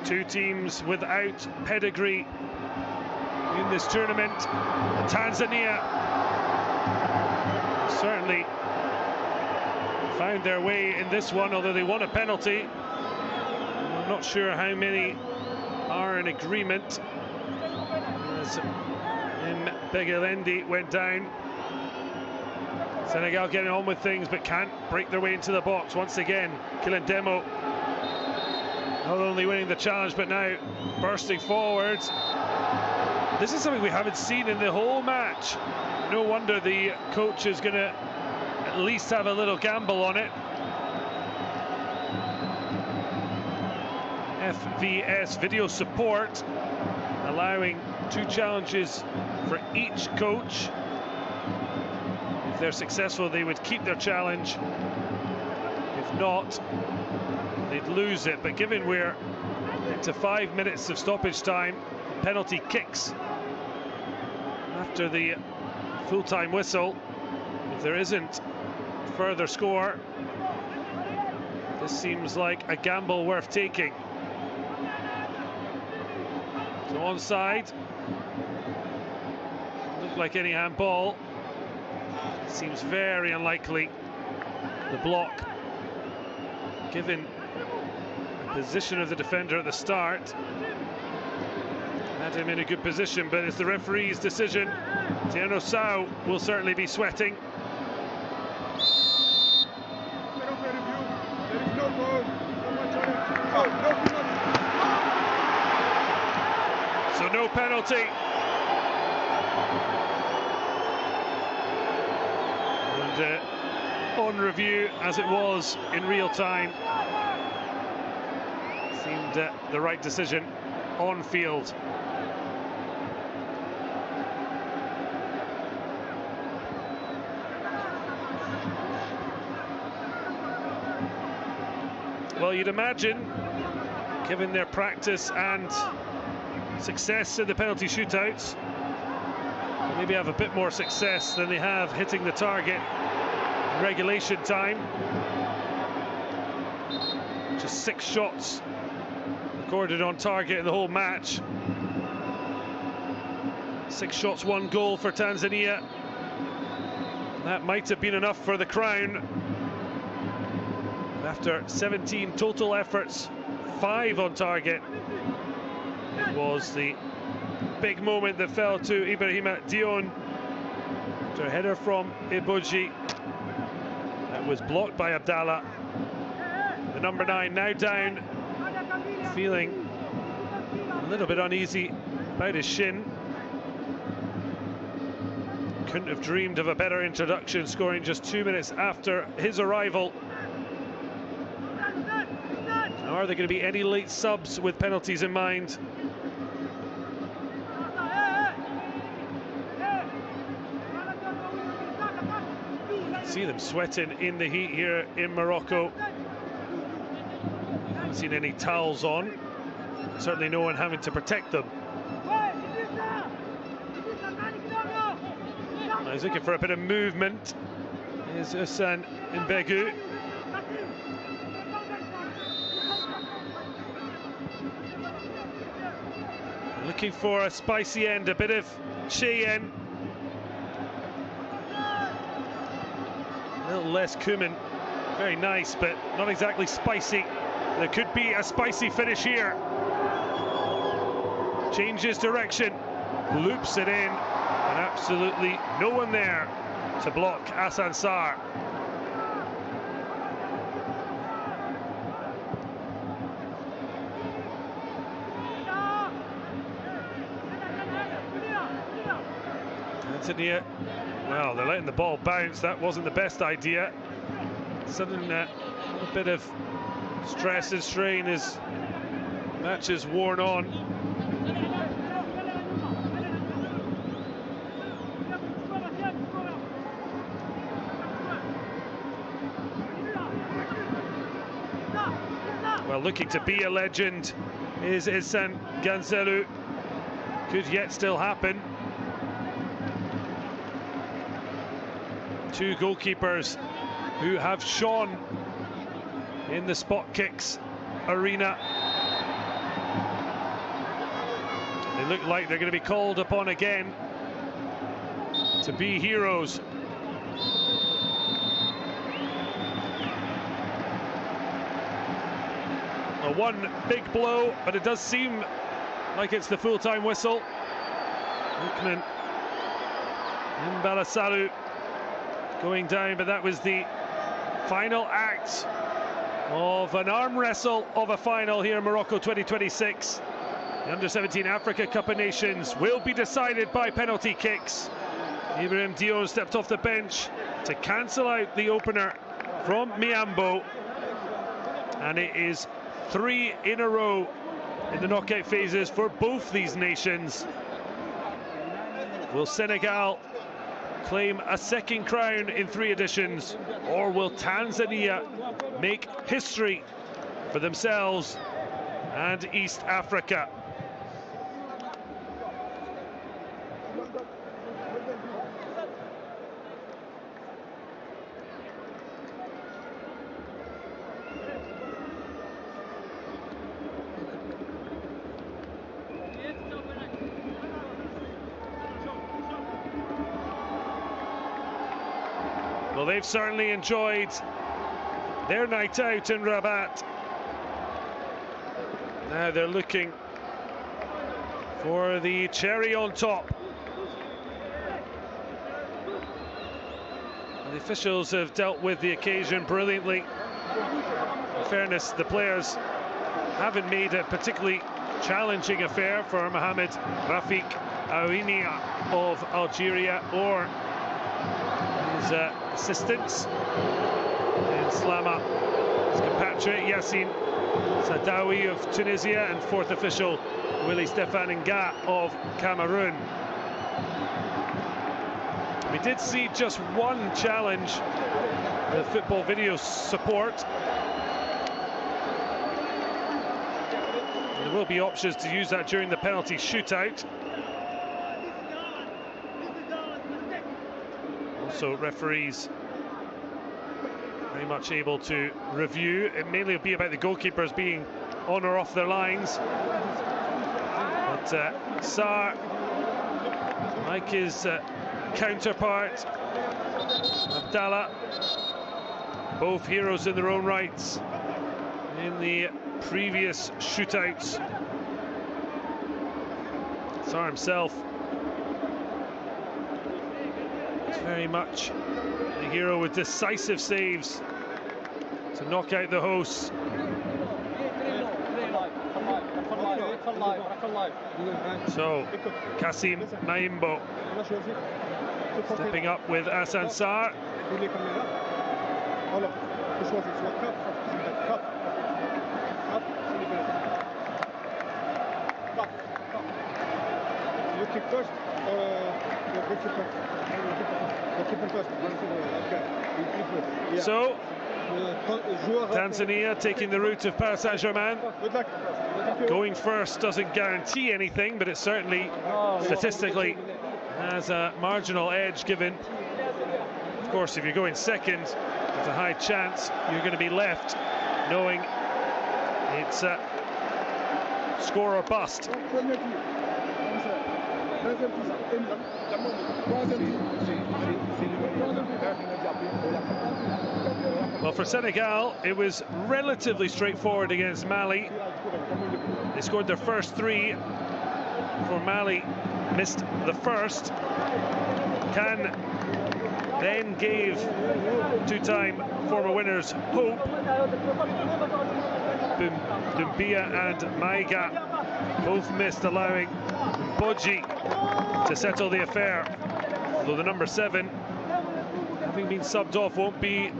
Two teams without pedigree in this tournament. Tanzania certainly found their way in this one, although they won a penalty. I'm not sure how many are in agreement, as Mbegelendi went down. Senegal getting on with things, but can't break their way into the box once again. Kilindemo not only winning the challenge, but now bursting forward. This is something we haven't seen in the whole match. No wonder the coach is going to at least have a little gamble on it. FVS video support allowing two challenges for each coach. If they're successful, they would keep their challenge. If not, they'd lose it. But given we're into 5 minutes of stoppage time, penalty kicks after the full-time whistle, if there isn't further score, this seems like a gamble worth taking. So onside, look like any handball. Seems very unlikely. The block, given the position of the defender at the start, had him in a good position, but it's the referee's decision. Tiano Sau will certainly be sweating. So no penalty. And on review, as it was in real time, seemed the right decision on field. Well, you'd imagine, given their practice and success in the penalty shootouts, maybe have a bit more success than they have hitting the target in regulation time. Just 6 shots recorded on target in the whole match. 6 shots, 1 goal for Tanzania. That might have been enough for the crown. After 17 total efforts, 5 on target. It was the big moment that fell to Ibrahima Dion. To a header from Iboji. That was blocked by Abdallah. The number 9 now down, feeling a little bit uneasy about his shin. Couldn't have dreamed of a better introduction, scoring just 2 minutes after his arrival. Are there going to be any late subs with penalties in mind? See them sweating in the heat here in Morocco. Haven't seen any towels on. Certainly no one having to protect them. Now he's looking for a bit of movement. Here's Hassan Mbegu. Looking for a spicy end, a bit of Cheyenne. A little less cumin. Very nice, but not exactly spicy. There could be a spicy finish here. Changes direction, loops it in, and absolutely no one there to block Hassan Sarr. Tanzania, well, they're letting the ball bounce. That wasn't the best idea. Sudden a bit of stress and strain as match is worn on. Well, looking to be a legend is Ihsan Ganzelu. Could yet still happen. Two goalkeepers who have shone in the spot kicks arena. They look like they're going to be called upon again to be heroes. One big blow, but it does seem like it's the full-time whistle. Lukman Mbalasalu going down, but that was the final act of an arm wrestle of a final here in Morocco 2026. The Under-17 Africa Cup of Nations will be decided by penalty kicks. Ibrahim Dion stepped off the bench to cancel out the opener from Miambo, and it is 3 in a row in the knockout phases for both these nations. Will Senegal claim a second crown in 3 editions, or will Tanzania make history for themselves and East Africa? Well, they've certainly enjoyed their night out in Rabat. Now they're looking for the cherry on top. And the officials have dealt with the occasion brilliantly. In fairness, the players haven't made a particularly challenging affair for Mohamed Rafik Aouinia of Algeria or his assistants in Slama, his compatriot Yassine Sadawi of Tunisia, and 4th official Willy Stefan Nga of Cameroon. We did see just one challenge with football video support. There will be options to use that during the penalty shootout. Also, referees very much able to review. It mainly will be about the goalkeepers being on or off their lines. But Sarr, like his counterpart Abdallah, both heroes in their own rights in the previous shootouts. Sarr himself is very much a hero with decisive saves to knock out the hosts. So, Kassim Maimbo stepping up with Hassan Sarr. So, Tanzania taking the route of Paris Saint-Germain. Going first doesn't guarantee anything, but it certainly statistically has a marginal edge given. Of course, if you're going second, there's a high chance you're going to be left knowing it's score or bust. Well, for Senegal, it was relatively straightforward against Mali. They scored their first 3 before Mali missed the first. Khan then gave 2-time former winners hope. Doumbia and Maiga both missed, allowing Bodji to settle the affair. Although the number 7, having been subbed off, won't be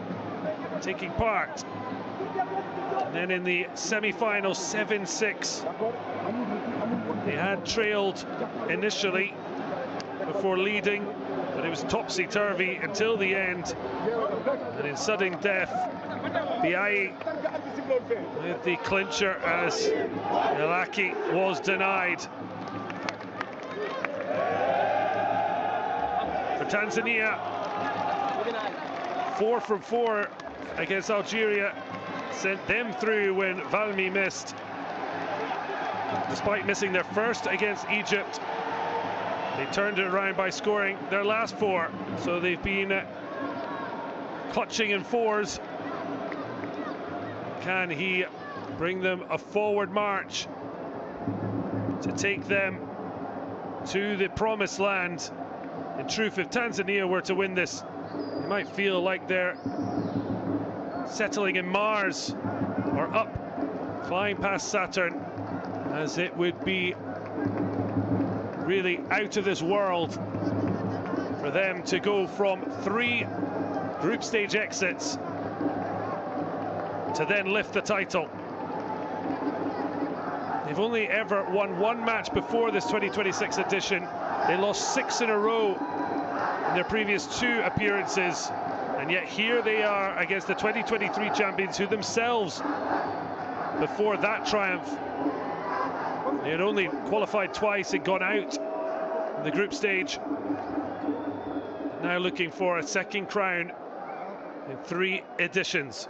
taking part. And then in the semi-final, 7-6. They had trailed initially before leading, but it was topsy-turvy until the end. And in sudden death, Biayi with the clincher as Elaki was denied. For Tanzania, 4 from 4 against Algeria sent them through when Valmy missed. Despite missing their first against Egypt, they turned it around by scoring their last 4. So they've been clutching in 4s. Can he bring them a forward march to take them to the promised land? In truth, if Tanzania were to win this, it might feel like they're settling in Mars or up, flying past Saturn, as it would be really out of this world for them to go from 3 group stage exits to then lift the title. They've only ever won 1 match before this 2026 edition. They lost 6 in a row in their previous 2 appearances, and yet here they are against the 2023 champions, who themselves, before that triumph, they had only qualified twice and gone out in the group stage. Now looking for a second crown in 3 editions.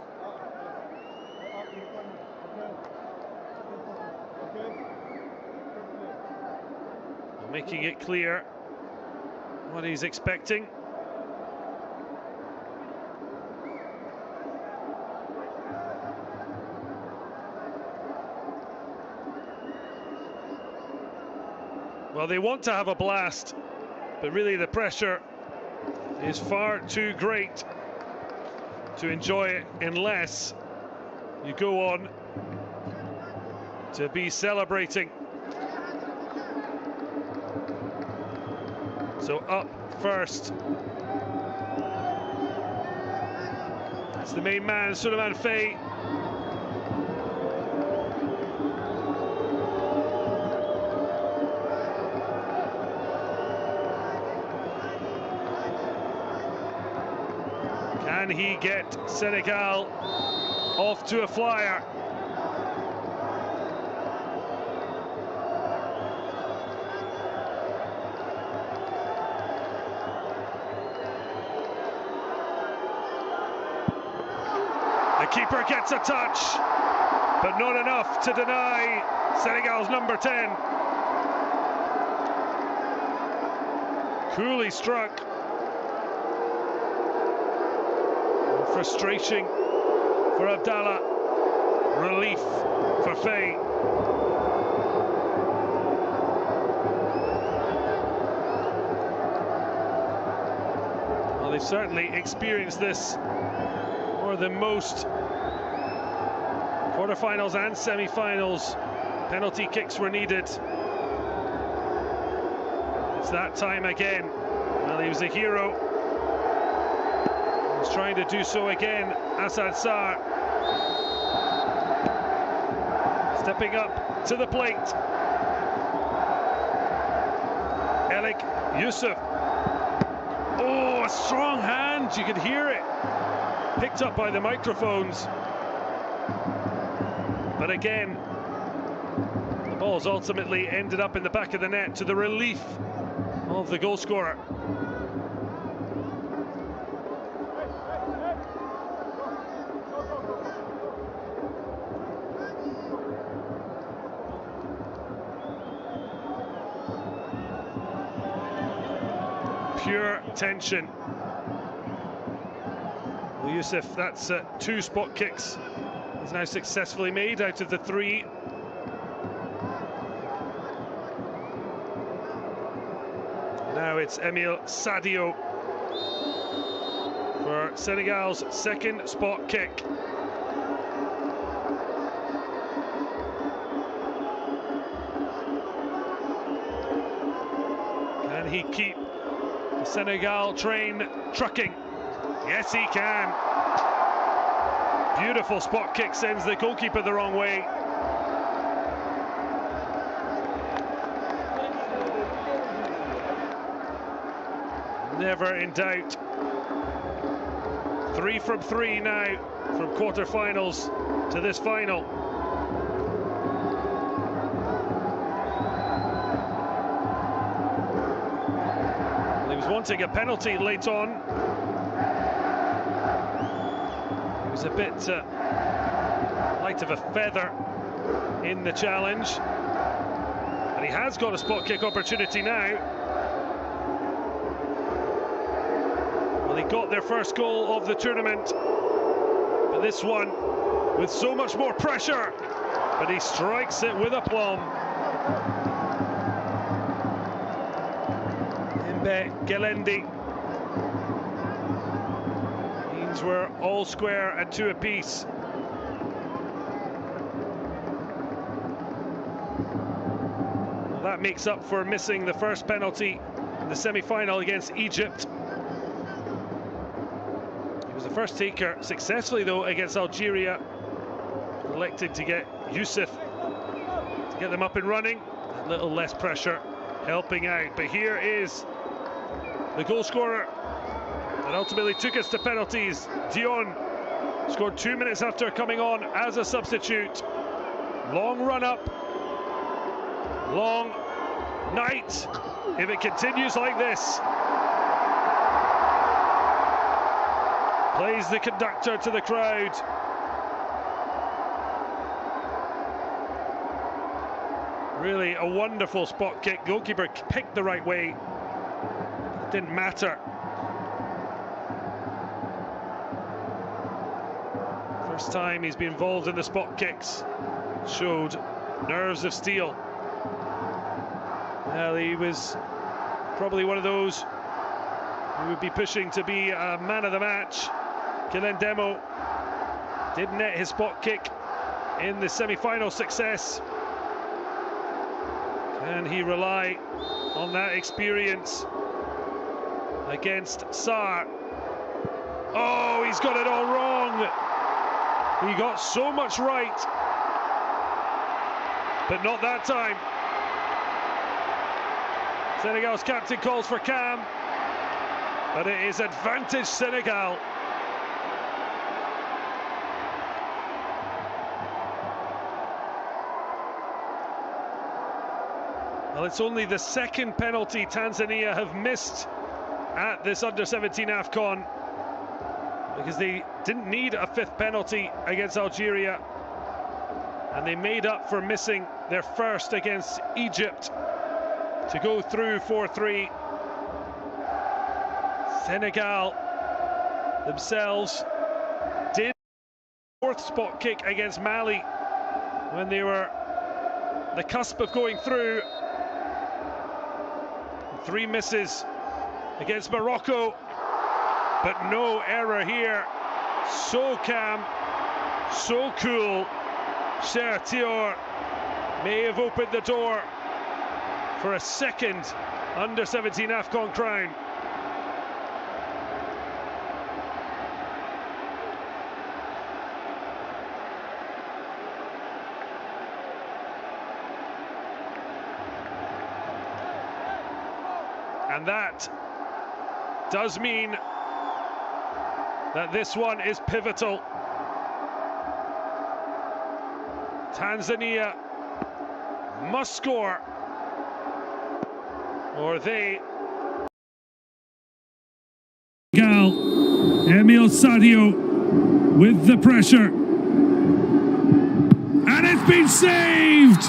Making it clear what he's expecting. Well, they want to have a blast, but really the pressure is far too great to enjoy it unless you go on to be celebrating. So up first, it's the main man, Suleiman Faye. Can he get Senegal off to a flyer? The keeper gets a touch, but not enough to deny Senegal's number 10. Coolly struck. Frustration for Abdallah, relief for Faye. Well, they've certainly experienced this more than most. Quarterfinals and semi-finals, penalty kicks were needed. It's that time again. Well, he was a hero. He's trying to do so again. Assad Sarr stepping up to the plate. Elik Yusuf. Oh, a strong hand. You could hear it. Picked up by the microphones. But again, the ball's ultimately ended up in the back of the net, to the relief of the goal scorer. Pure tension. Well, Yusuf, that's 2 spot kicks. He's now successfully made out of the 3. Now it's Emile Sadio for Senegal's second spot kick. Can he keep the Senegal train trucking. Yes, he can. Beautiful spot kick, sends the goalkeeper the wrong way. Never in doubt. 3 from 3 now from quarterfinals to this final. He was wanting a penalty late on. He was a bit light of a feather in the challenge. And he has got a spot kick opportunity now. Well, they got their first goal of the tournament. But this one with so much more pressure. But he strikes it with aplomb. Gelendi. Means we're all square at 2 apiece. Well, that makes up for missing the first penalty in the semi-final against Egypt. He was the first taker successfully, though, against Algeria. Elected to get Youssef to get them up and running. A little less pressure helping out. But here is the goal scorer that ultimately took us to penalties. Dion scored 2 minutes after coming on as a substitute. Long run up, long night if it continues like this. Plays the conductor to the crowd. Really a wonderful spot kick. Goalkeeper picked the right way. Didn't matter. First time he's been involved in the spot kicks. Showed nerves of steel. Well, he was probably one of those who would be pushing to be a man of the match. Kilendemo did net his spot kick in the semi-final success. Can he rely on that experience against Sarr? Oh, he's got it all wrong. He got so much right, but not that time. Senegal's captain calls for Cam, but it is advantage Senegal. Well, it's only the second penalty Tanzania have missed at this under-17 AFCON, because they didn't need a 5th penalty against Algeria, and they made up for missing their first against Egypt to go through 4-3. Senegal themselves did the 4th spot kick against Mali when they were on the cusp of going through. 3 misses against Morocco, but no error here. So calm, so cool. Cher Thior may have opened the door for a second under-17 AFCON crown. And that does mean that this one is pivotal. Tanzania must score, or they... Gal, Emil Sadio with the pressure. And it's been saved!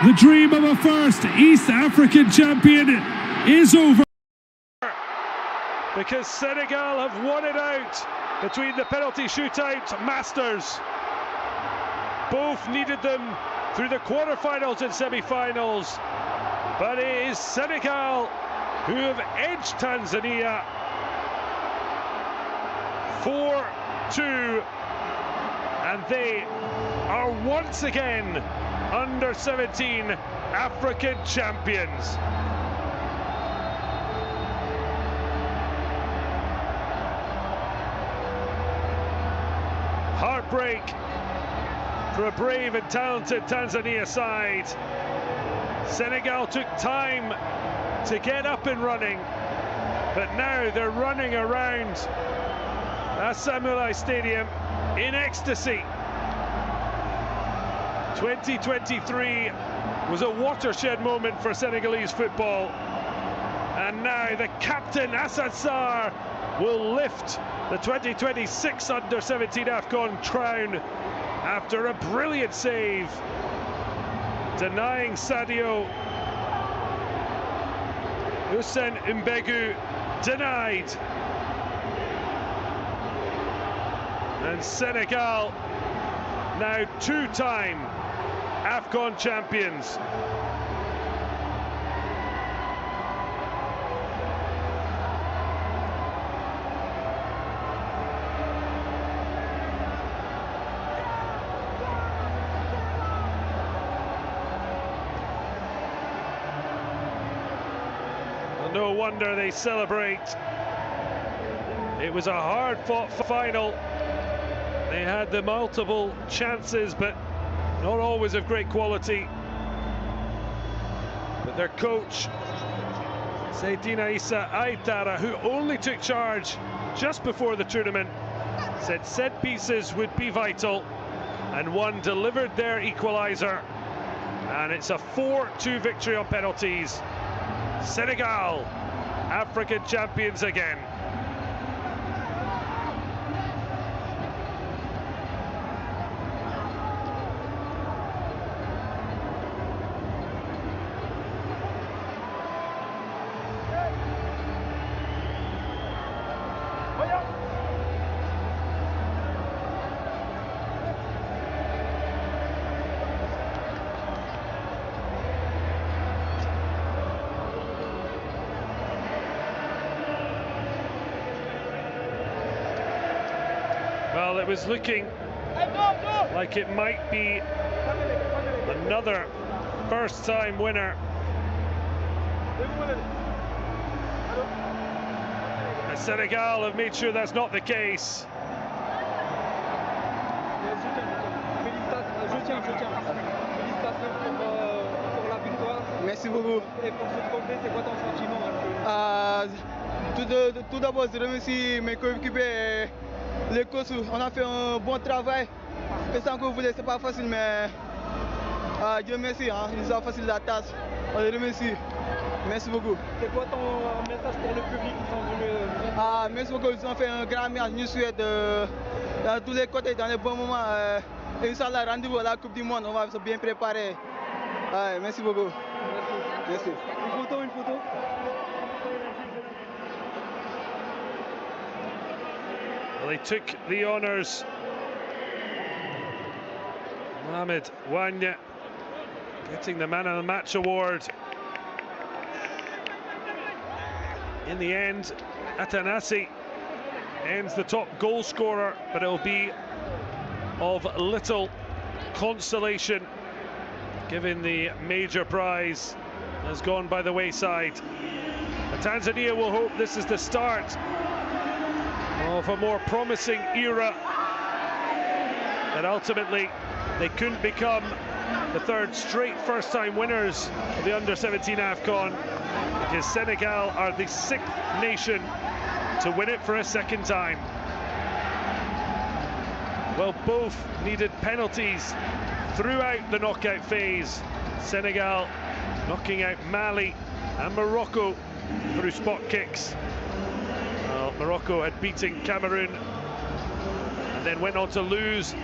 The dream of a first East African champion is over. Because Senegal have won it out between the penalty shootout masters. Both needed them through the quarterfinals and semi-finals, but it is Senegal who have edged Tanzania 4-2, and they are once again under-17 African champions. break for a brave and talented Tanzania side. Senegal took time to get up and running, but now they're running around Samurai Stadium in ecstasy. 2023 was a watershed moment for Senegalese football, and now the captain Hassan Sarr will lift the 2026 Under-17 AFCON crown after a brilliant save, denying Sadio Hussein Mbegu, denied. And Senegal, now two-time AFCON champions. No wonder they celebrate. It was a hard-fought final. They had the multiple chances, but not always of great quality. But their coach, Seydina Issa Aitara, who only took charge just before the tournament, said set pieces would be vital, and one delivered their equaliser. And it's a 4-2 victory on penalties. Senegal, African champions again. Well, it was looking like it might be another first-time winner. And Senegal have made sure that's not the case. Merci beaucoup. Et pour ce trophée, c'est quoi ton sentiment? Tout d'abord, je remercie mes coéquipiers. Les coachs, on a fait un bon travail. Et sans que vous voulez, c'est pas facile, mais Dieu merci, hein, il nous a facilité la tâche. On les remercie. Merci beaucoup. C'est quoi ton message pour le public qui sont venus? Merci beaucoup, ils ont fait un grand match. Je souhaite dans tous les côtés, dans les bons moments. Inch'Allah, rendez-vous à la Coupe du Monde, on va se bien préparer. Merci beaucoup. Merci. Une photo, une photo. Well, they took the honours. Mohamed Wanya getting the Man of the Match award. In the end, Atanasi ends the top goal scorer, but it'll be of little consolation given the major prize has gone by the wayside. But Tanzania will hope this is the start of a more promising era, that ultimately they couldn't become the third straight first-time winners of the Under-17 AFCON, because Senegal are the 6th nation to win it for a second time. Well, both needed penalties throughout the knockout phase. Senegal knocking out Mali and Morocco through spot kicks. Well, Morocco had beaten Cameroon and then went on to lose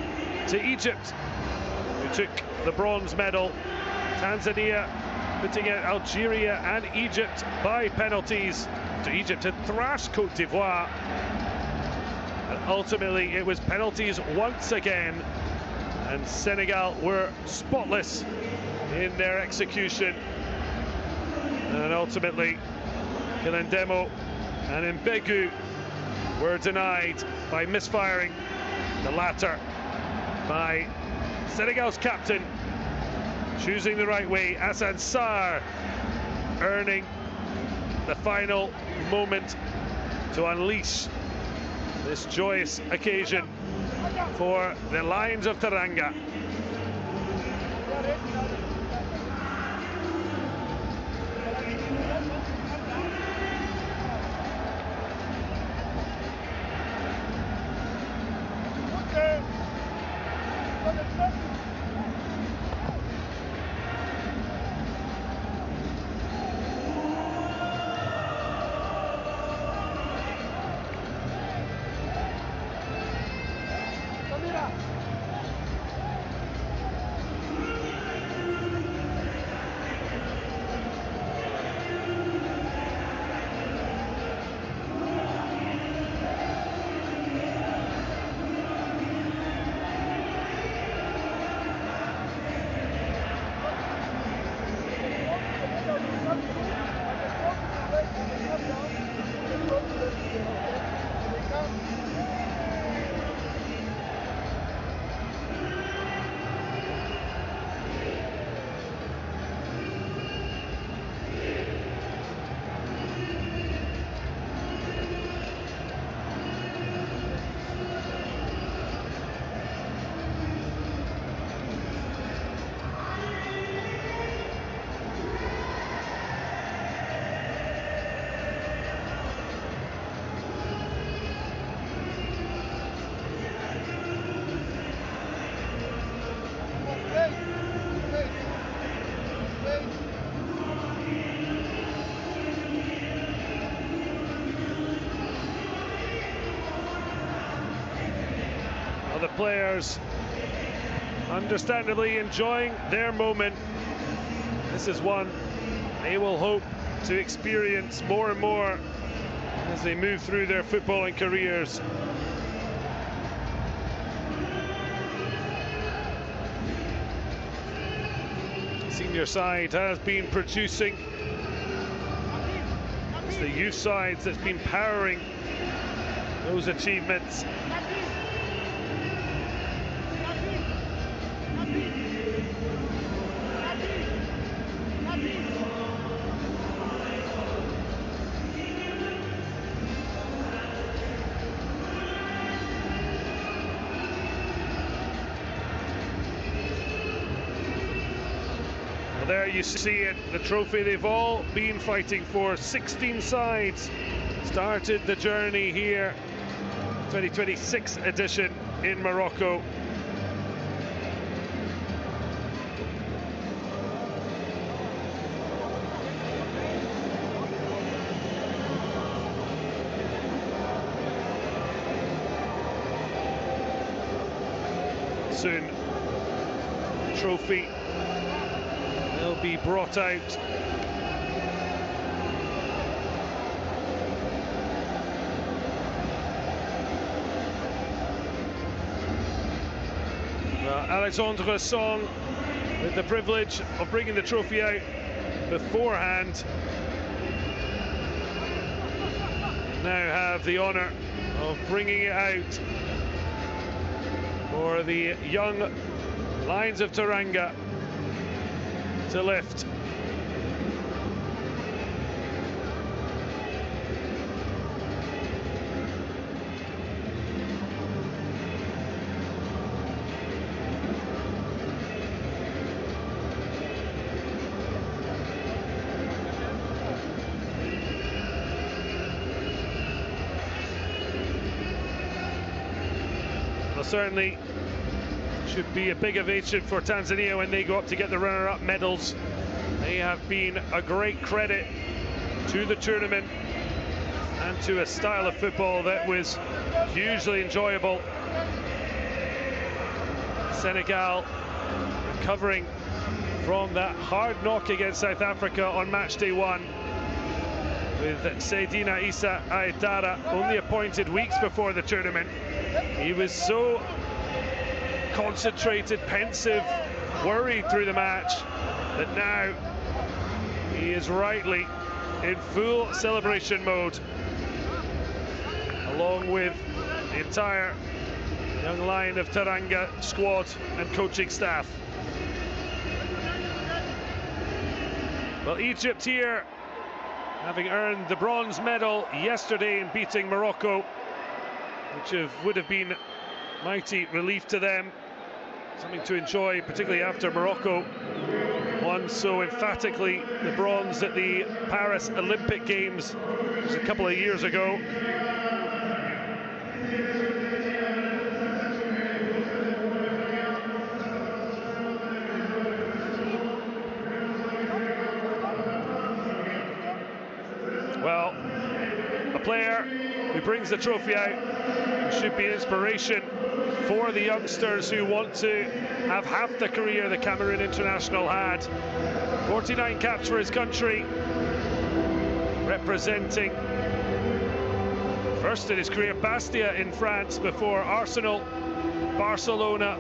to Egypt, who took the bronze medal. Tanzania putting out Algeria and Egypt by penalties. To Egypt had thrashed Cote d'Ivoire. And ultimately it was penalties once again, and Senegal were spotless in their execution. And ultimately Kilendemo and Mbegu were denied by misfiring, the latter by Senegal's captain, choosing the right way, Hassan Sarr, earning the final moment to unleash this joyous occasion. for the Lions of Teranga. The players understandably enjoying their moment. This is one they will hope to experience more and more as they move through their footballing careers. The senior side has been producing. It's the youth sides that's been powering those achievements. There you see it, the trophy they've all been fighting for. 16 sides started the journey here, 2026 edition in Morocco. Soon, the trophy will be brought out. Well, Alexandre Song with the privilege of bringing the trophy out beforehand. Now have the honour of bringing it out for the young Lions of Teranga to lift. Well, certainly should be a big ovation for Tanzania when they go up to get the runner-up medals. They have been a great credit to the tournament and to a style of football that was hugely enjoyable. Senegal recovering from that hard knock against South Africa on match day 1, with Seydina Issa Aitara only appointed weeks before the tournament. He was so concentrated, pensive, worried through the match that now he is rightly in full celebration mode, along with the entire young Lion of Teranga squad and coaching staff. Well, Egypt here, having earned the bronze medal yesterday in beating Morocco, which would have been mighty relief to them. Something to enjoy, particularly after Morocco won so emphatically the bronze at the Paris Olympic Games just a couple of years ago. Well, a player who brings the trophy out should be an inspiration for the youngsters who want to have half the career the Cameroon international had. 49 caps for his country, representing first in his career Bastia in France before Arsenal, Barcelona,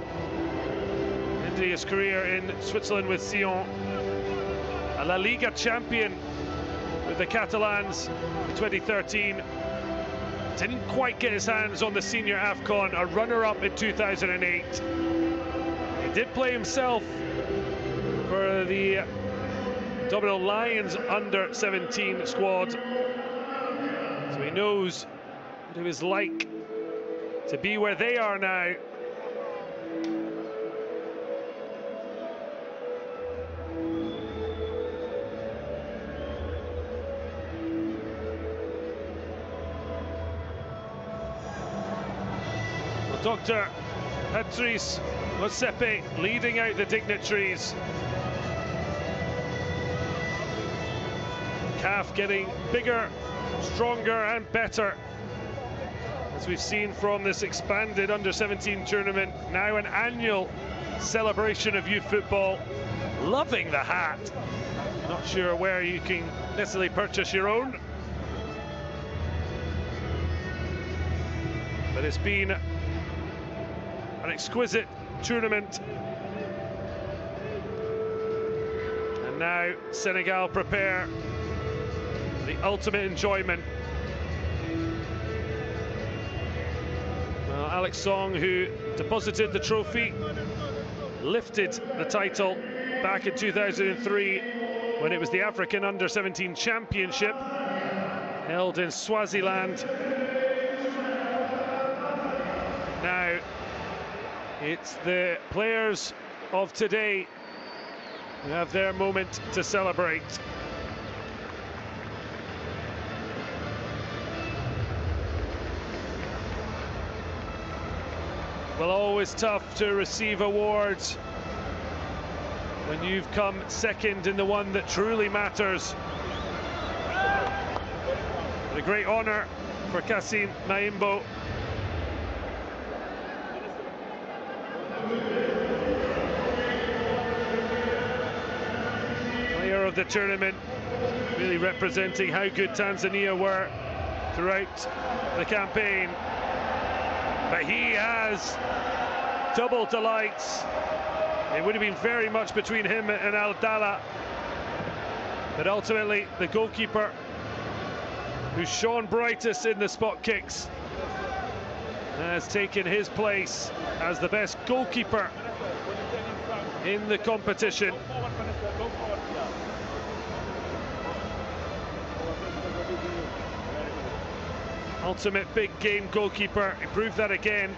ending his career in Switzerland with Sion, a La Liga champion with the Catalans in 2013. Didn't quite get his hands on the senior AFCON, a runner-up in 2008. He did play himself for the Dublin Lions under-17 squad, so he knows what it was like to be where they are now. Dr. Patrice Motsepe leading out the dignitaries. CAF getting bigger, stronger and better, as we've seen from this expanded under-17 tournament, now an annual celebration of youth football. Loving the hat. Not sure where you can necessarily purchase your own, but it's been an exquisite tournament. And now Senegal prepare the ultimate enjoyment. Well, Alex Song, who deposited the trophy, lifted the title back in 2003 when it was the African Under-17 Championship held in Swaziland. Now it's the players of today who have their moment to celebrate. Well, always tough to receive awards when you've come second in the one that truly matters. But a great honour for Kassim Maimbo. Player of the tournament, really representing how good Tanzania were throughout the campaign. But he has double delights. It would have been very much between him and Al-Dala, but ultimately the goalkeeper, who shone brightest in the spot kicks, has taken his place as the best goalkeeper in the competition. Ultimate big game goalkeeper. He proved that again.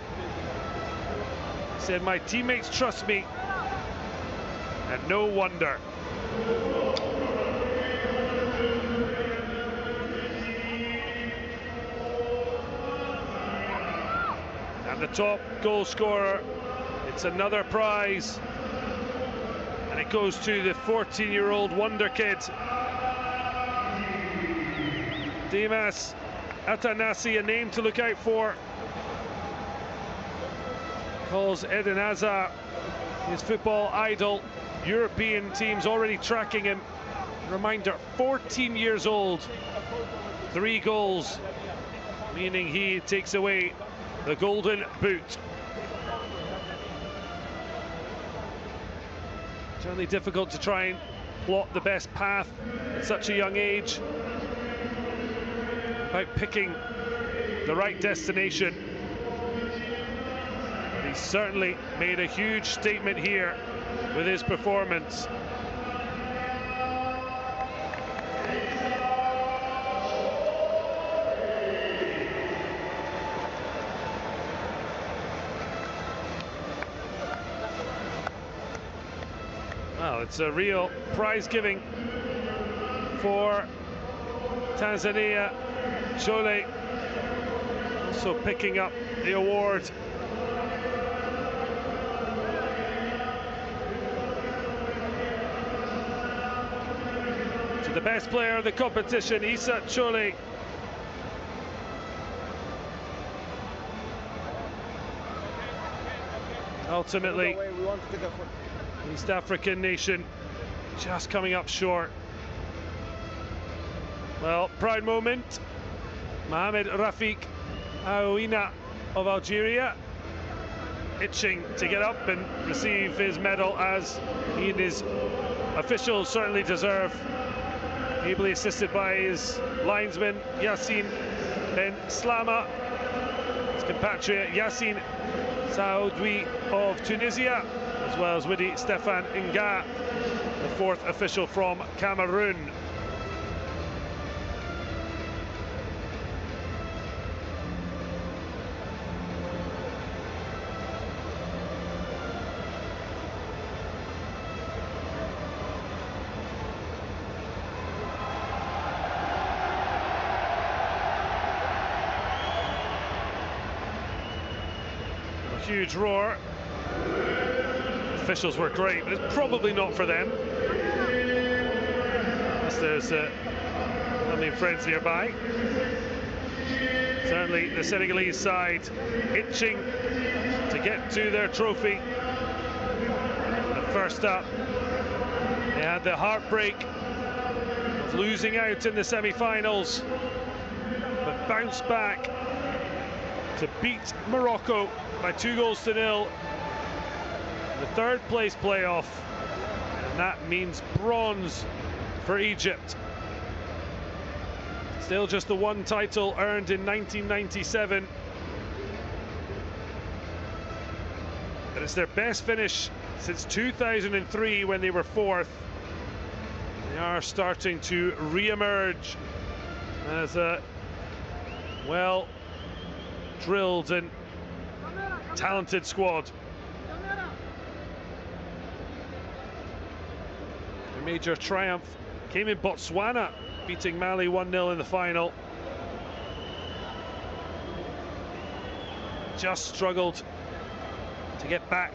He said, "My teammates trust me," and no wonder. And the top goal scorer, it's another prize, and it goes to the 14-year-old wonder kid, Dimas Atanasi, a name to look out for. Calls Eden Hazard his football idol. European teams already tracking him. Reminder, 14 years old, 3 goals, meaning he takes away the golden boot. Certainly difficult to try and plot the best path at such a young age, about picking the right destination. But he's certainly made a huge statement here with his performance. Well, it's a real prize giving for Tanzania. Chole also picking up the award. To the best player of the competition, Issa Chole. Ultimately, East African nation just coming up short. Well, proud moment. Mohamed Rafik Aouina of Algeria, itching to get up and receive his medal, as he and his officials certainly deserve. Ably assisted by his linesman Yassine Ben Slama, his compatriot Yassine Saoudi of Tunisia, as well as Widi Stefan Nga, the fourth official from Cameroon. Huge roar. Officials were great, but it's probably not for them. Unless there's family and friends nearby. Certainly the Senegalese side itching to get to their trophy. But first up, they had the heartbreak of losing out in the semi-finals, but bounced back to beat Morocco by 2-0 in the third place playoff, and that means bronze for Egypt. Still just the one title earned in 1997, but it's their best finish since 2003 when they were fourth. They are starting to re-emerge as a well-drilled and talented squad. Their major triumph came in Botswana, beating Mali 1-0 in the final. Just struggled to get back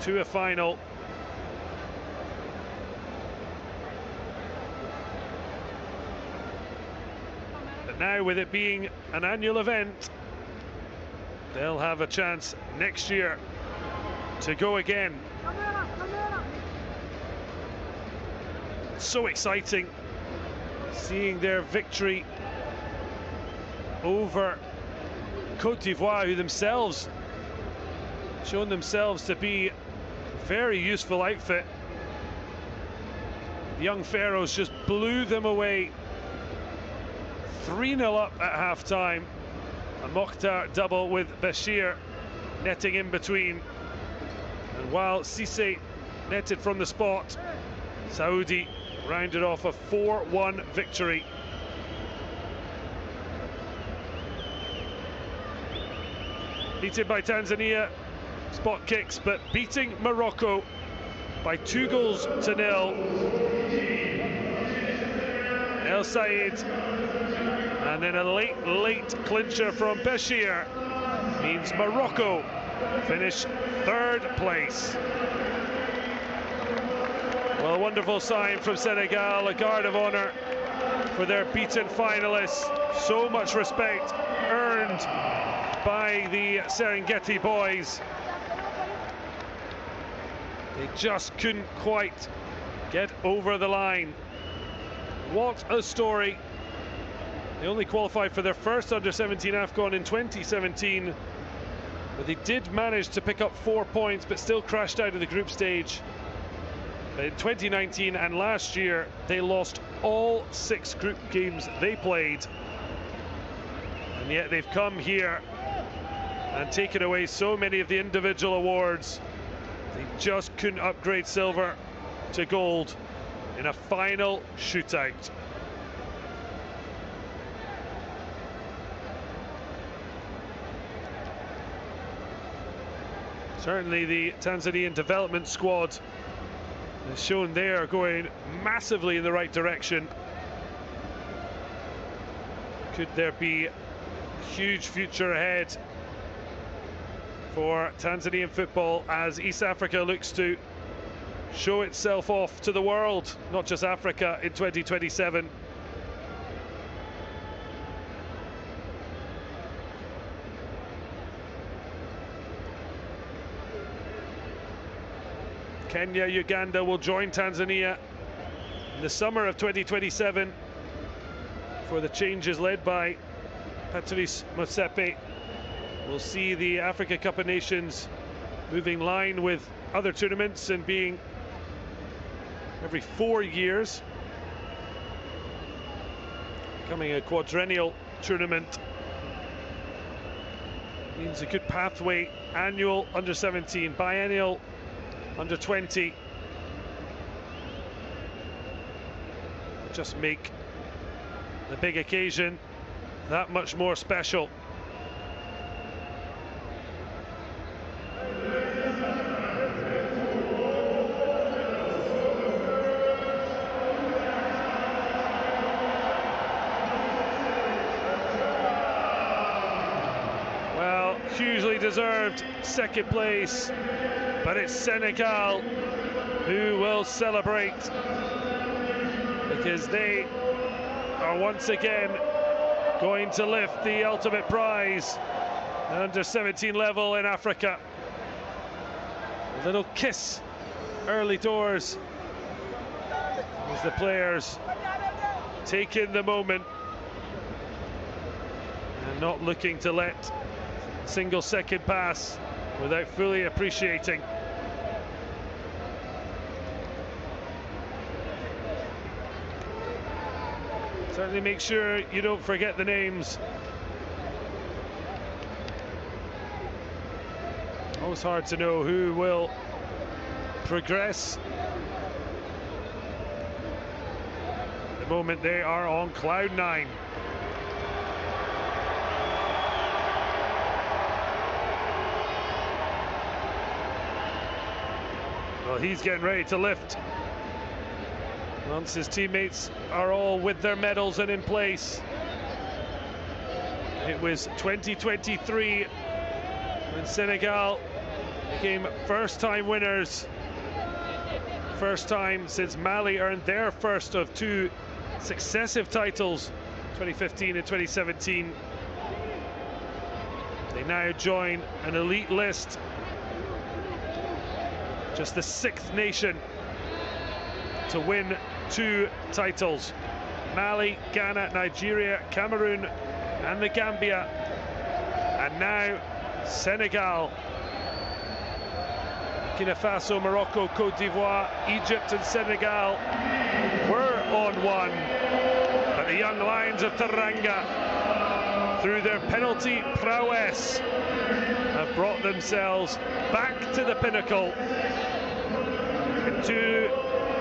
to a final. But now, with it being an annual event, they'll have a chance next year to go again. So exciting seeing their victory over Côte d'Ivoire, who themselves shown themselves to be a very useful outfit. The young Pharaohs just blew them away. 3-0 up at half-time. A Mokhtar double with Bashir netting in between. And while Cissé netted from the spot, Saudi rounded off a 4-1 victory. Beaten by Tanzania, spot kicks, but beating Morocco by 2-0. El Sayed, and then a late clincher from Bashir means Morocco finish third place. Well, a wonderful sign from Senegal, a guard of honor for their beaten finalists. So much respect earned by the Serengeti boys. They just couldn't quite get over the line. What a story. They only qualified for their first under-17 AFCON in 2017, but they did manage to pick up 4 points, but still crashed out of the group stage. But in 2019 and last year, they lost all 6 group games they played, and yet they've come here and taken away so many of the individual awards. They just couldn't upgrade silver to gold in a final shootout. Certainly the Tanzanian development squad As shown there, going massively in the right direction. Could there be a huge future ahead for Tanzanian football as East Africa looks to show itself off to the world, not just Africa, in 2027. Kenya, Uganda will join Tanzania in the summer of 2027 for the changes led by Patrice Motsepe. We'll see the Africa Cup of Nations moving line with other tournaments and being every 4 years, becoming a quadrennial tournament. Means a good pathway, annual under-17, biennial under-20. Just make the big occasion that much more special. Well, hugely deserved second place, but it's Senegal who will celebrate, because they are once again going to lift the ultimate prize, under 17 level in Africa. A little kiss early doors as the players take in the moment and not looking to let a single second pass without fully appreciating. Certainly make sure you don't forget the names. Always hard to know who will progress. At the moment they are on cloud 9. Well, he's getting ready to lift once his teammates are all with their medals and in place. It was 2023 when Senegal became first-time winners. First time since Mali earned their first of 2 successive titles, 2015 and 2017. They now join an elite list, just the 6th nation to win 2 titles. Mali, Ghana, Nigeria, Cameroon and the Gambia, and now Senegal, Burkina Faso, Morocco, Cote d'Ivoire, Egypt and Senegal were on 1, but the young Lions of Teranga, through their penalty prowess, have brought themselves back to the pinnacle. Into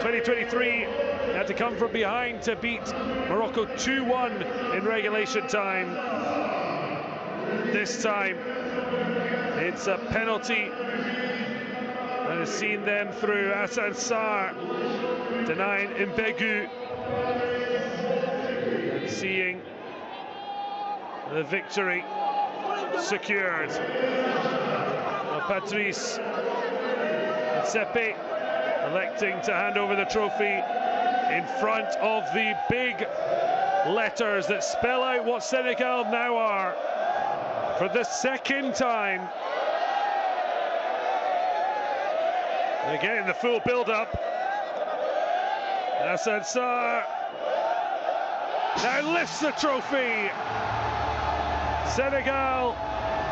2023, they had to come from behind to beat Morocco 2-1 in regulation time. This time, it's a penalty that has seen them through. Hassan Sarr denying Mbegu, and seeing the victory secured. Well, Patrice Motsepe electing to hand over the trophy in front of the big letters that spell out what Senegal now are for the 2nd time. And again, the full build-up. Hassan Sarr now lifts the trophy. Senegal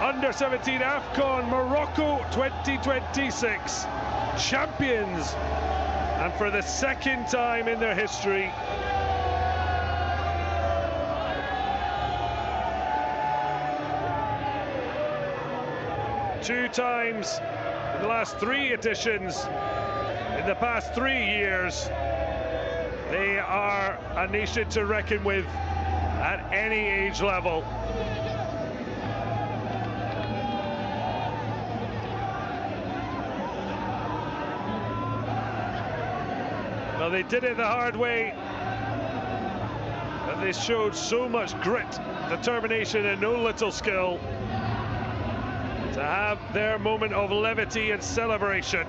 under-17 AFCON Morocco 2026 champions, and for the 2nd time in their history. Two times in the last 3 editions in the past 3 years. They are a nation to reckon with at any age level. Well, they did it the hard way, but they showed so much grit, determination, and no little skill to have their moment of levity and celebration.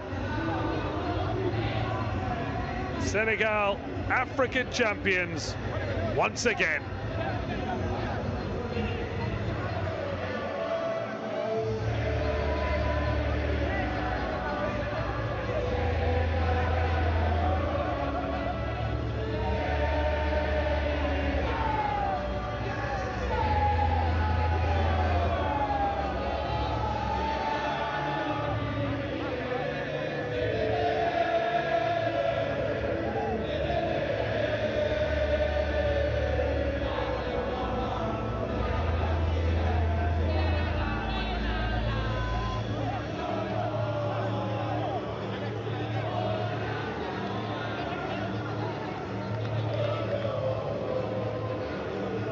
Senegal, African champions, once again.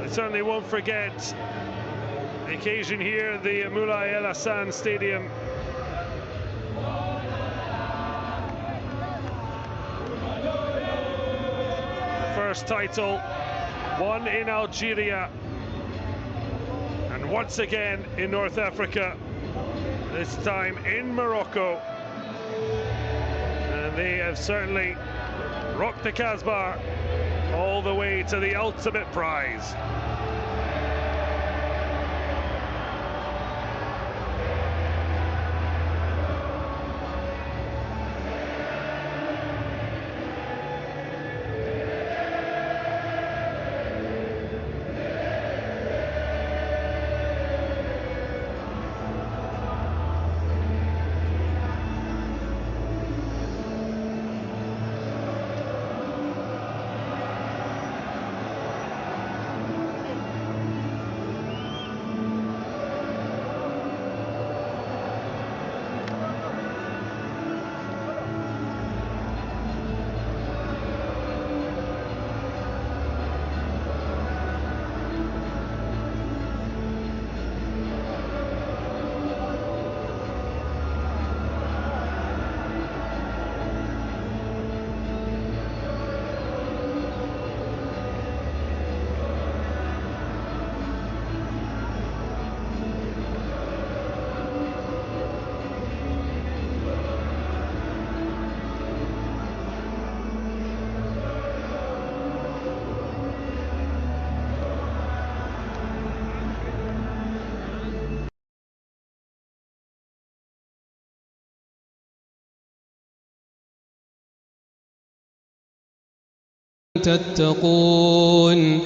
I certainly won't forget the occasion here at the Moulay El Hassan Stadium. The first title won in Algeria, and once again in North Africa, this time in Morocco. And they have certainly rocked the Casbah all the way to the ultimate prize. تتقون